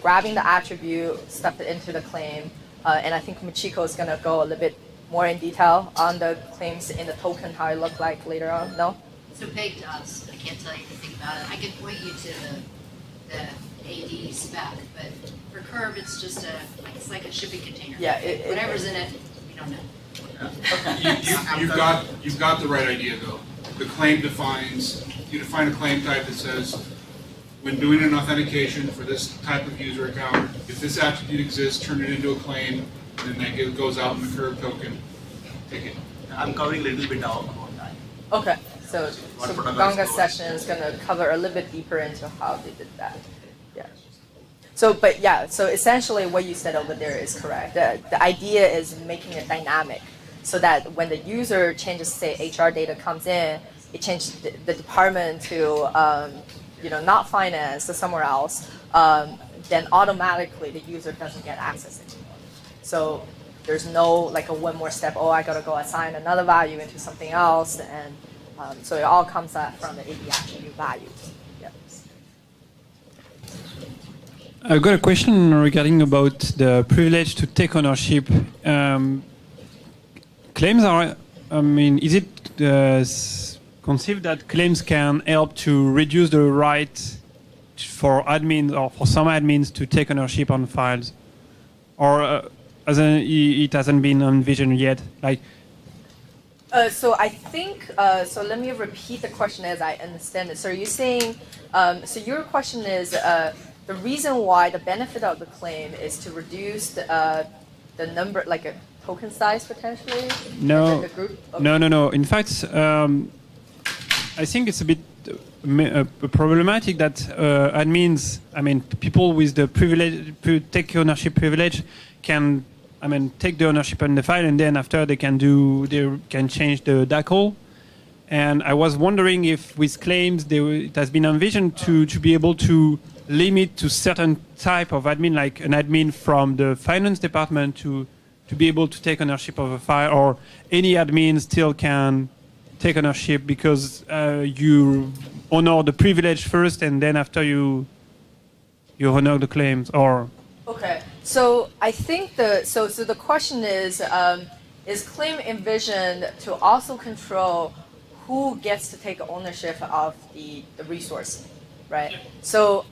S1: grabbing the attribute, stuff it into the claim. And I think Michiko is going to go a little bit more in detail on the claims in the token, how it look like later on. No?
S9: So Peg does. I can't tell you anything about it. I can point you to the AD spec, but for Curve, it's just it's like a shipping container.
S1: Yeah.
S9: Whatever's in it, we don't know.
S10: You've got the right idea though. The claim you define a claim type that says, when doing an authentication for this type of user account, if this attribute exists, turn it into a claim, and then that goes out in the Curve token. Take it.
S8: I'm covering a little bit now about that.
S1: Okay. So Ganga's session is going to cover a little bit deeper into how they did that. Yeah. So essentially what you said over there is correct. The idea is making it dynamic so that when the user changes, say, HR data comes in, it changes the department to, not finance to somewhere else, then automatically the user doesn't get access anymore. So there's no like a one more step, I got to go assign another value into something else, and so it all comes from the AD attribute values. Yeah.
S11: I've got a question regarding about the privilege to take ownership. Claims are, is it conceived that claims can help to reduce the right for admins or for some admins to take ownership on files? Or it hasn't been envisioned yet? Like,
S1: So I think, so let me repeat the question as I understand it. So you're saying, so your question is, the reason why the benefit of the claim is to reduce the number, like a token size potentially?
S11: no,
S1: The group? Okay.
S11: no. In fact, I think it's a bit problematic that admins, I mean, people with the privilege, take ownership privilege, can, I mean, take the ownership on the file, and then after they can change the DAC. And I was wondering if with claims, it has been envisioned to be able to limit to certain type of admin, like an admin from the finance department to be able to take ownership of a file, or any admin still can take ownership because you honor the privilege first, and then after you honor the claims, or...
S1: Okay, so I think so the question is claim envisioned to also control who gets to take ownership of the resource, right? So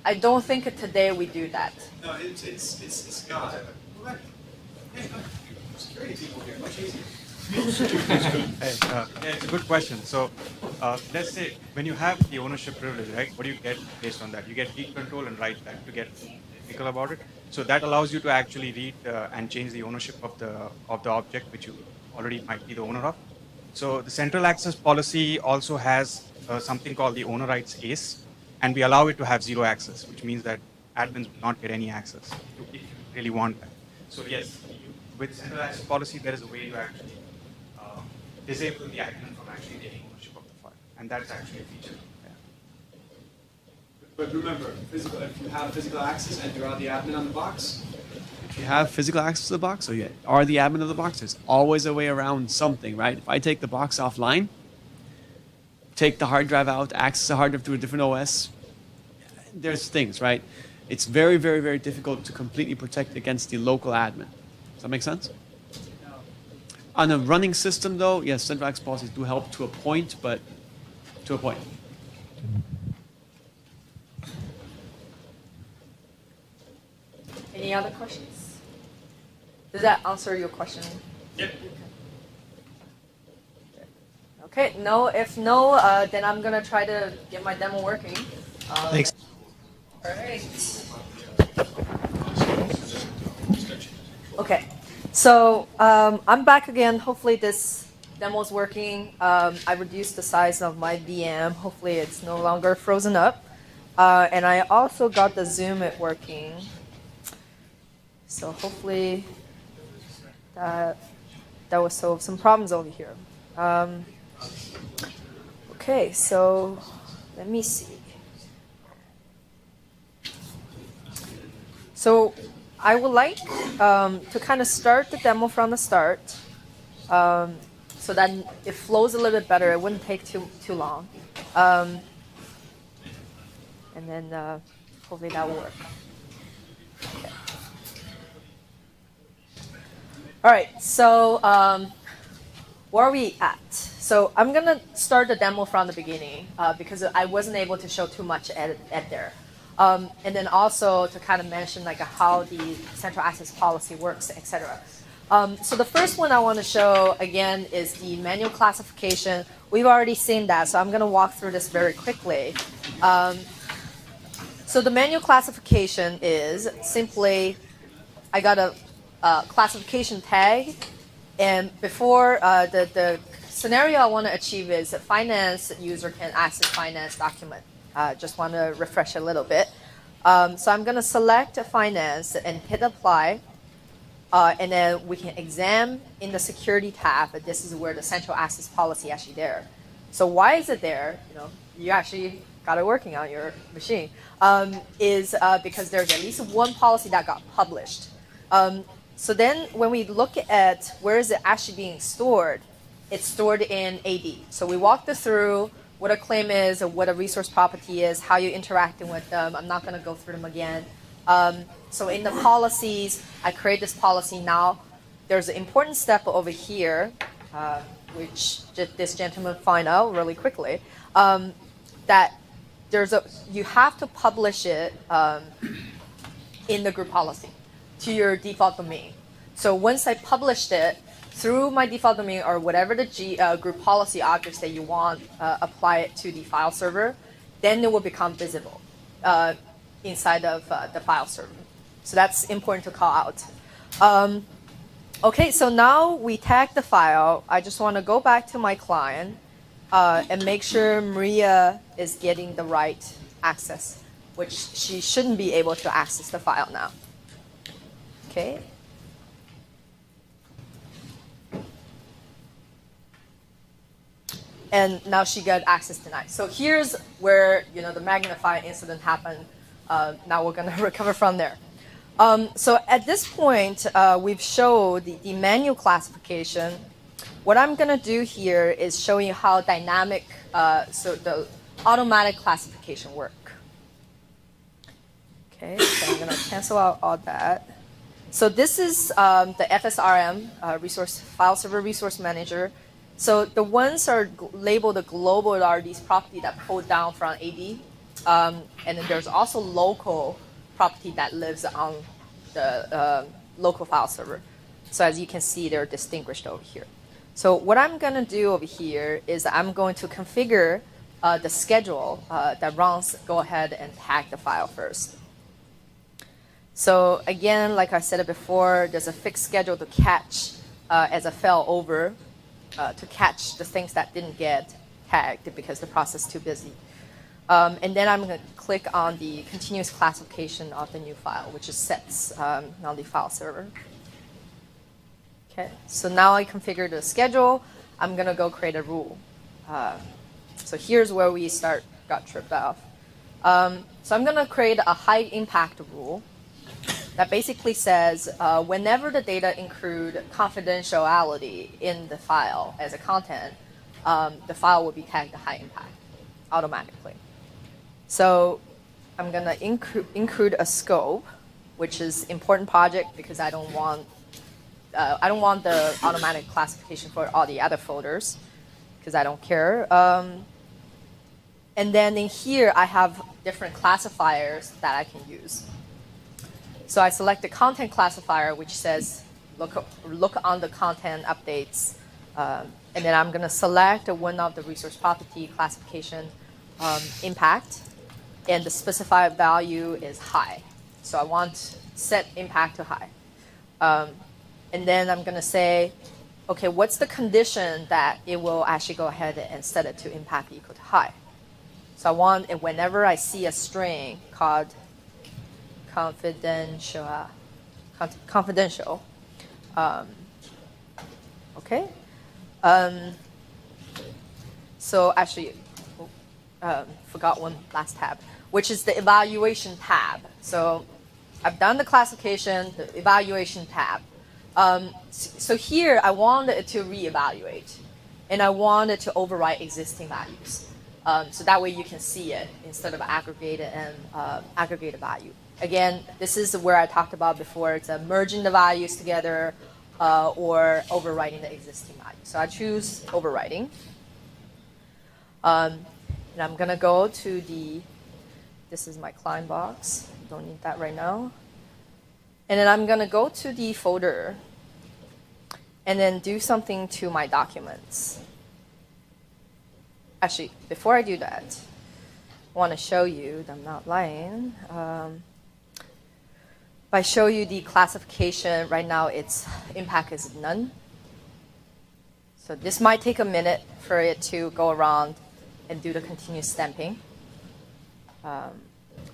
S1: I don't think today we do that.
S5: No, it's not. Security people here, much easier.
S12: It's a good question. So let's say when you have the ownership privilege, right, what do you get based on that? You get read control and write that to get technical about it. So that allows you to actually read and change the ownership of the object which you already might be the owner of. So the central access policy also has something called the owner rights ACE, and we allow it to have zero access, which means that admins will not get any access if you really want that. So yes, with central access policy, there is a way to actually disable the admin from actually taking ownership of the file, and that's actually a feature. Yeah.
S5: But remember, if you have physical access and you're the admin on the box,
S13: if you have physical access to the box, or you are the admin of the box, there's always a way around something, right? If I take the box offline, take the hard drive out, access the hard drive through a different OS, there's things, right? It's very, very, very difficult to completely protect against the local admin. Does that make sense? On a running system, though, yes, central access policies do help to a point, but to a point.
S1: Any other questions? Does that answer your question?
S12: Yep.
S1: Okay, no, if no, then I'm gonna try to get my demo working.
S7: Thanks.
S1: All right. Okay, so I'm back again. Hopefully this demo is working. I reduced the size of my VM. Hopefully it's no longer frozen up. And I also got the Zoom working. So hopefully that will solve some problems over here. Okay, so let me see. So I would like to kind of start the demo from the start, so that it flows a little bit better. It wouldn't take too long, and then hopefully that will work. Okay. All right, so where are we at? So I'm gonna start the demo from the beginning because I wasn't able to show too much at there. And then also to kind of mention like how the central access policy works, etc. So the first one I want to show again is the manual classification. We've already seen that, so I'm going to walk through this very quickly. So the manual classification is simply I got a classification tag, and before the scenario I want to achieve is a finance user can access finance document. Just want to refresh a little bit. So I'm going to select finance and hit apply. And then we can examine in the security tab. This is where the central access policy actually there. So why is it there? You actually got it working on your machine. Is because there's at least one policy that got published. So then when we look at where is it actually being stored, it's stored in AD. So we walked it through what a claim is, or what a resource property is, how you're interacting with them. I'm not going to go through them again. So in the policies, I create this policy now. There's an important step over here, which this gentleman find out really quickly, that you have to publish it in the group policy. to your default domain. So once I published it through my default domain or whatever the group policy objects that you want, apply it to the file server, then it will become visible inside of the file server. So that's important to call out. Okay, so now we tag the file. I just want to go back to my client and make sure Maria is getting the right access, which she shouldn't be able to access the file now. Okay. And now she got access denied. So here's where the Magnify incident happened. Now we're going to recover from there. So at this point, we've showed the manual classification. What I'm going to do here is show you how dynamic, so the automatic classification work. Okay, so I'm going to cancel out all that. So this is the FSRM, File Server Resource Manager. So the ones are labeled global are these property that pull down from AD. And then there's also local property that lives on the local file server. So as you can see, they're distinguished over here. So what I'm going to do over here is I'm going to configure the schedule that runs, go ahead and tag the file first. So again, like I said before, there's a fixed schedule to catch as a failover to catch the things that didn't get tagged because the process is too busy. And then I'm going to click on the continuous classification of the new file, which is sets on the file server. Okay, so now I configure the schedule. I'm going to go create a rule. So here's where we got tripped off. So I'm going to create a high impact rule that basically says whenever the data include confidentiality in the file as a content, the file will be tagged to high impact automatically. So I'm going to include a scope, which is important project because I don't want the automatic classification for all the other folders because I don't care. And then in here, I have different classifiers that I can use. So I select the content classifier, which says look on the content updates. And then I'm going to select one of the resource property classification impact. And the specified value is high. So I want set impact to high. And then I'm going to say, OK, what's the condition that it will actually go ahead and set it to impact equal to high? So I want it whenever I see a string called confidential. Okay. So actually, forgot one last tab, which is the evaluation tab. So I've done the classification, the evaluation tab. So here I want it to reevaluate, and I want it to overwrite existing values. So that way you can see it instead of aggregated and aggregated value. Again, this is where I talked about before. It's merging the values together or overwriting the existing value. So I choose overwriting. And I'm going to go to this is my client box. Don't need that right now. And then I'm going to go to the folder and then do something to my documents. Actually, before I do that, I want to show you that I'm not lying. If I show you the classification, right now its impact is none. So this might take a minute for it to go around and do the continuous stamping.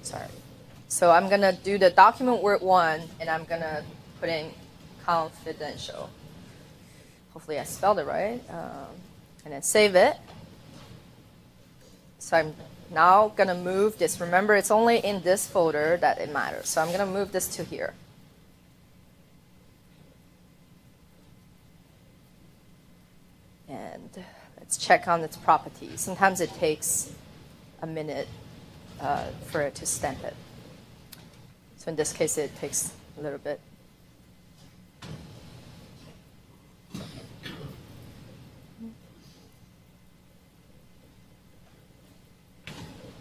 S1: Sorry. So I'm going to do the document word 1, and I'm going to put in confidential. Hopefully I spelled it right. And then save it. So I'm now going to move this. Remember, it's only in this folder that it matters. So I'm going to move this to here. And let's check on its properties. Sometimes it takes a minute for it to stamp it. So in this case, it takes a little bit.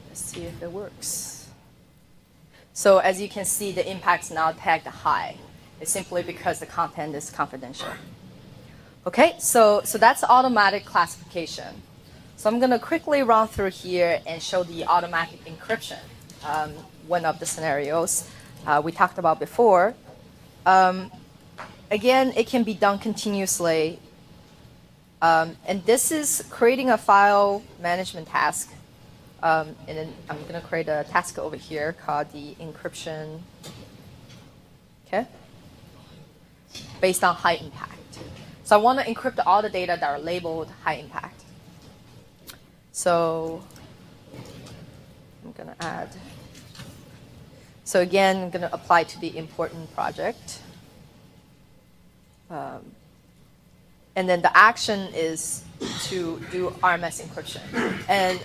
S1: Let's see if it works. So as you can see, the impact's now tagged high. It's simply because the content is confidential. Okay, so that's automatic classification. So I'm going to quickly run through here and show the automatic encryption, one of the scenarios we talked about before. Again, it can be done continuously. And this is creating a file management task. And then I'm going to create a task over here called the encryption, okay, based on high impact. So I want to encrypt all the data that are labeled high impact. So I'm going to add. So again, I'm going to apply to the important project. And then the action is to do RMS encryption. And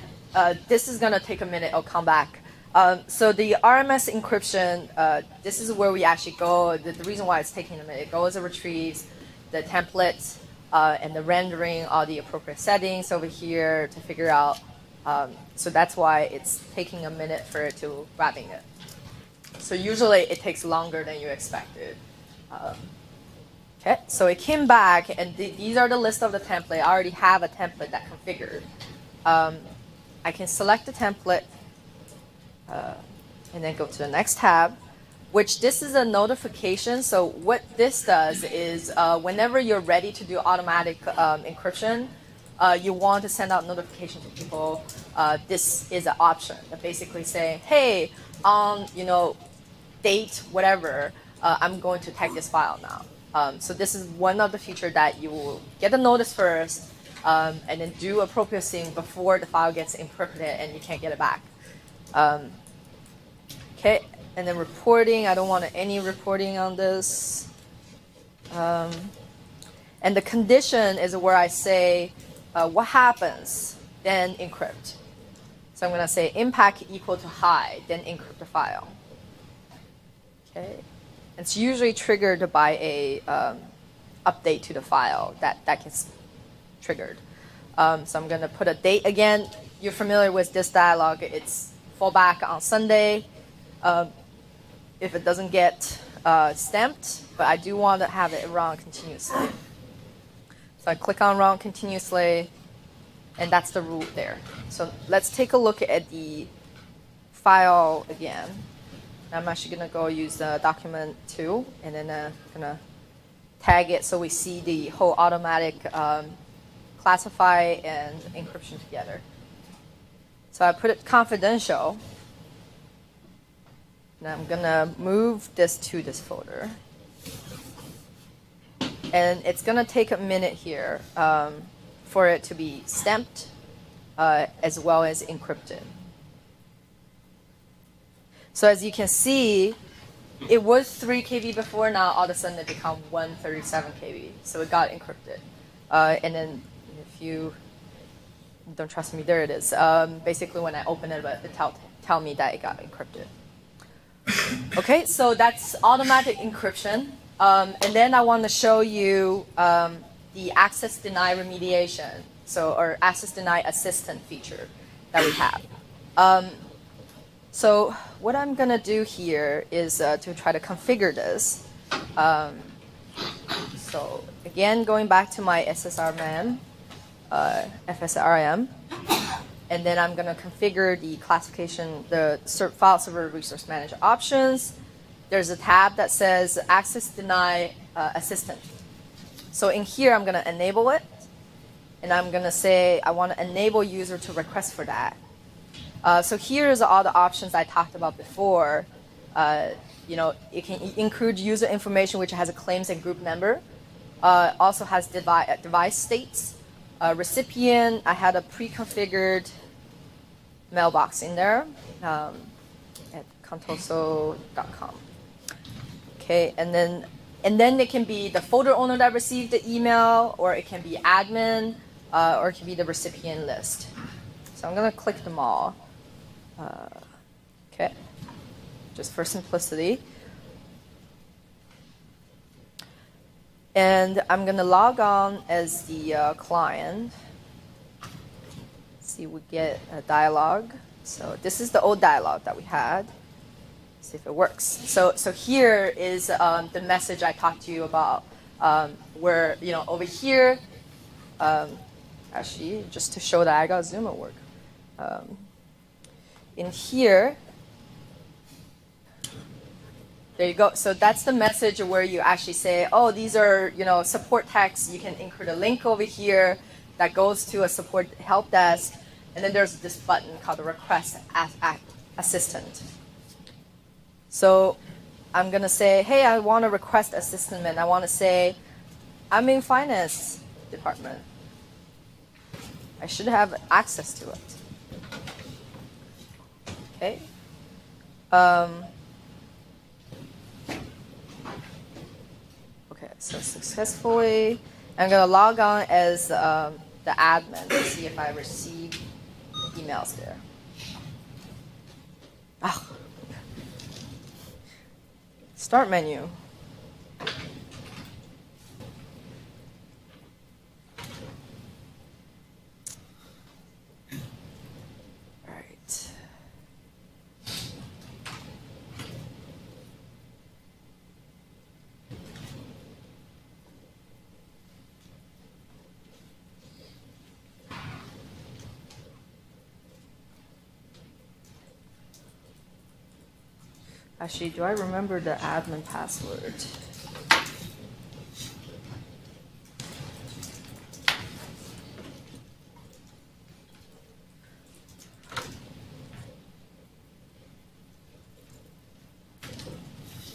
S1: this is going to take a minute. I'll come back. So the RMS encryption, this is where we actually go. The reason why it's taking a minute, it goes and retrieves the templates and the rendering all the appropriate settings over here to figure out. So that's why it's taking a minute for it to grabbing it. So usually it takes longer than you expected. Okay, so it came back, and these are the list of the template. I already have a template that configured. I can select the template and then go to the next tab, which this is a notification. So what this does is whenever you're ready to do automatic encryption, you want to send out notification to people. This is an option that basically say, hey, on date whatever, I'm going to tag this file now. So this is one of the features that you will get a notice first, and then do appropriate thing before the file gets encrypted and you can't get it back. Okay, and then reporting. I don't want any reporting on this. And the condition is where I say what happens, then encrypt. So I'm going to say impact equal to high, then encrypt the file. Okay. It's usually triggered by a update to the file that gets triggered. So I'm going to put a date again. You're familiar with this dialog. It's fallback on Sunday. If it doesn't get stamped, but I do want to have it run continuously. So I click on run continuously, and that's the rule there. So let's take a look at the file again. I'm actually going to go use the document 2, and then I'm going to tag it so we see the whole automatic classify and encryption together. So I put it confidential. Now I'm going to move this to this folder. And it's going to take a minute here for it to be stamped as well as encrypted. So as you can see, it was 3 KB before. Now all of a sudden it became 137 KB. So it got encrypted. And then if you don't trust me, there it is. Basically, when I open it, it tell me that it got encrypted. Okay, so that's automatic encryption. And then I want to show you the access deny remediation, or access deny assistant feature that we have. So what I'm going to do here is to try to configure this. So again, going back to my SSRM, FSRM, and then I'm going to configure the classification, the file server resource manager options. There's a tab that says access deny assistant. So in here, I'm going to enable it, and I'm going to say I want to enable user to request for that. So here's all the options I talked about before. It can include user information, which has a claims and group number. Also has device states. Recipient, I had a pre-configured mailbox in there at contoso.com. Okay, and then it can be the folder owner that received the email, or it can be admin, or it can be the recipient list. So I'm going to click them all. Okay, just for simplicity. And I'm going to log on as the client. See, we get a dialog. So this is the old dialog that we had. see if it works. So here is the message I talked to you about, where, over here, actually, just to show that I got Zoom at work. In here, there you go. So that's the message where you actually say, oh, these are, support texts. You can include a link over here that goes to a support help desk. And then there's this button called the request assistant. So I'm going to say, hey, I want to request assistant. And I want to say, I'm in finance department. I should have access to it. Okay. Okay, so successfully, I'm going to log on as the admin to see if I receive emails there. Oh. Start menu. All right. Actually, do I remember the admin password?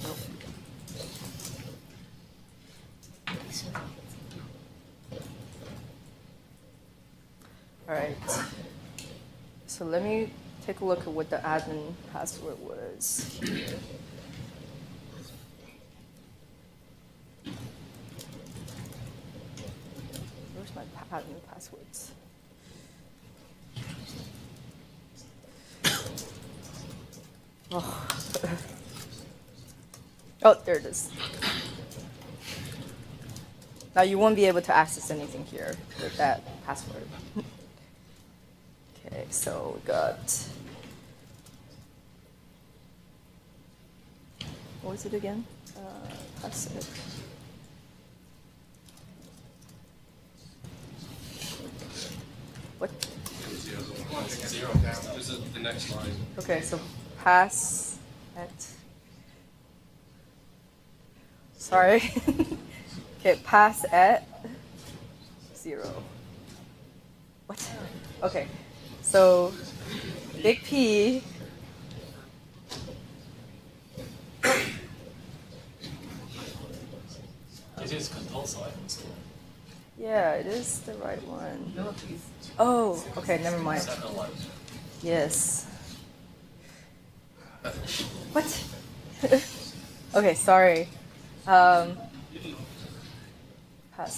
S1: Nope. All right. So let me take a look at what the admin password was here. Where's my admin passwords? Oh. Oh, there it is. Now you won't be able to access anything here with that password. Okay, so we got, what was it again? That's it. What?
S2: Zero. This is the next line.
S1: Okay, so pass at, sorry. Okay, pass at 0. What? Okay. So, big P.
S14: It is control side.
S1: Yeah, it is the right one. Oh, okay, never mind. Yes. What? Okay, sorry. Pass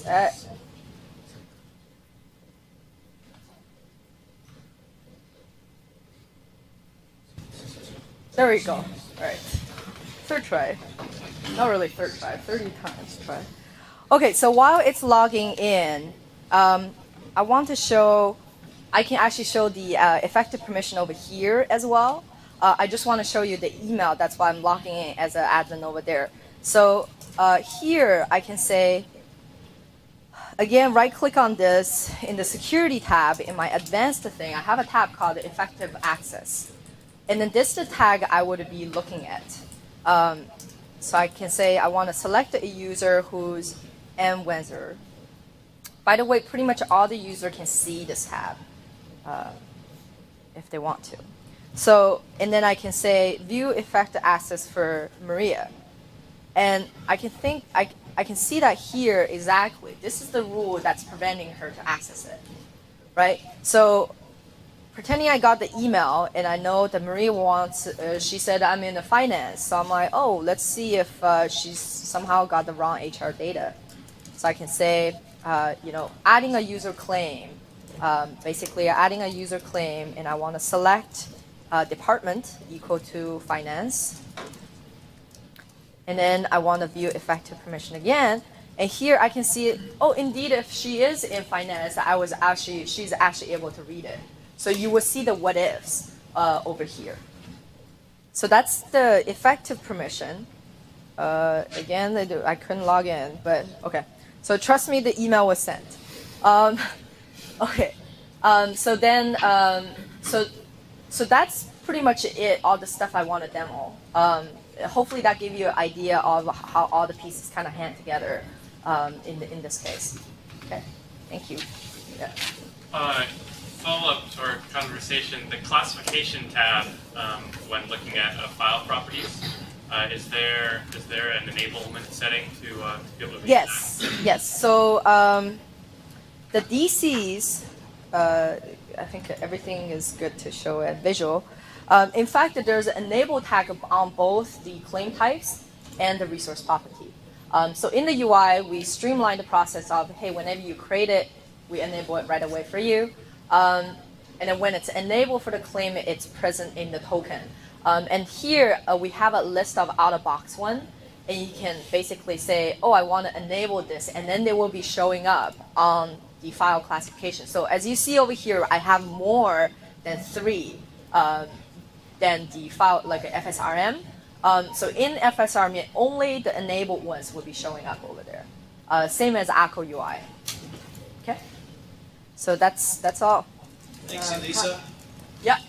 S1: at. There we go. All right. Third try. Not really third try. 30 times try. Okay, so while it's logging in, I want to show, I can actually show the effective permission over here as well. I just want to show you the email. That's why I'm logging in as an admin over there. So here I can say, again, right click on this in the security tab in my advanced thing. I have a tab called effective access. And then this is the tag I would be looking at. So I can say I want to select a user who's M-Wenzer. By the way, pretty much all the user can see this tab if they want to. So, and then I can say view effective access for Maria. And I can think, I can see that here exactly. This is the rule that's preventing her to access it, right? So pretending I got the email and I know that Maria wants, she said I'm in the finance. So I'm like, oh, let's see if she's somehow got the wrong HR data. So I can say, adding a user claim. Basically adding a user claim and I want to select department equal to finance. And then I want to view effective permission again. And here I can see, oh, indeed, if she is in finance, she's actually able to read it. So you will see the what ifs over here. So that's the effective permission. Again, I couldn't log in, but okay. So trust me, the email was sent. Okay. So then, so that's pretty much it. All the stuff I want to demo. Hopefully that gave you an idea of how all the pieces kind of hand together in this case. Okay. Thank you. Yeah.
S6: Follow up to our conversation, the classification tab when looking at file properties, is there an enablement setting to be able to read
S1: Yes, yes. So the DCs, I think everything is good to show a visual. In fact, there's an enable tag on both the claim types and the resource property. So in the UI, we streamline the process of, hey, whenever you create it, we enable it right away for you. And then when it's enabled for the claim, it's present in the token. And here we have a list of out-of-box one, and you can basically say, oh, I want to enable this, and then they will be showing up on the file classification. So as you see over here, I have more than 3 than the file, like a FSRM. So in FSRM, only the enabled ones will be showing up over there. Same as ACO UI. Okay. So that's all.
S7: Thanks, Elisa.
S1: Yeah.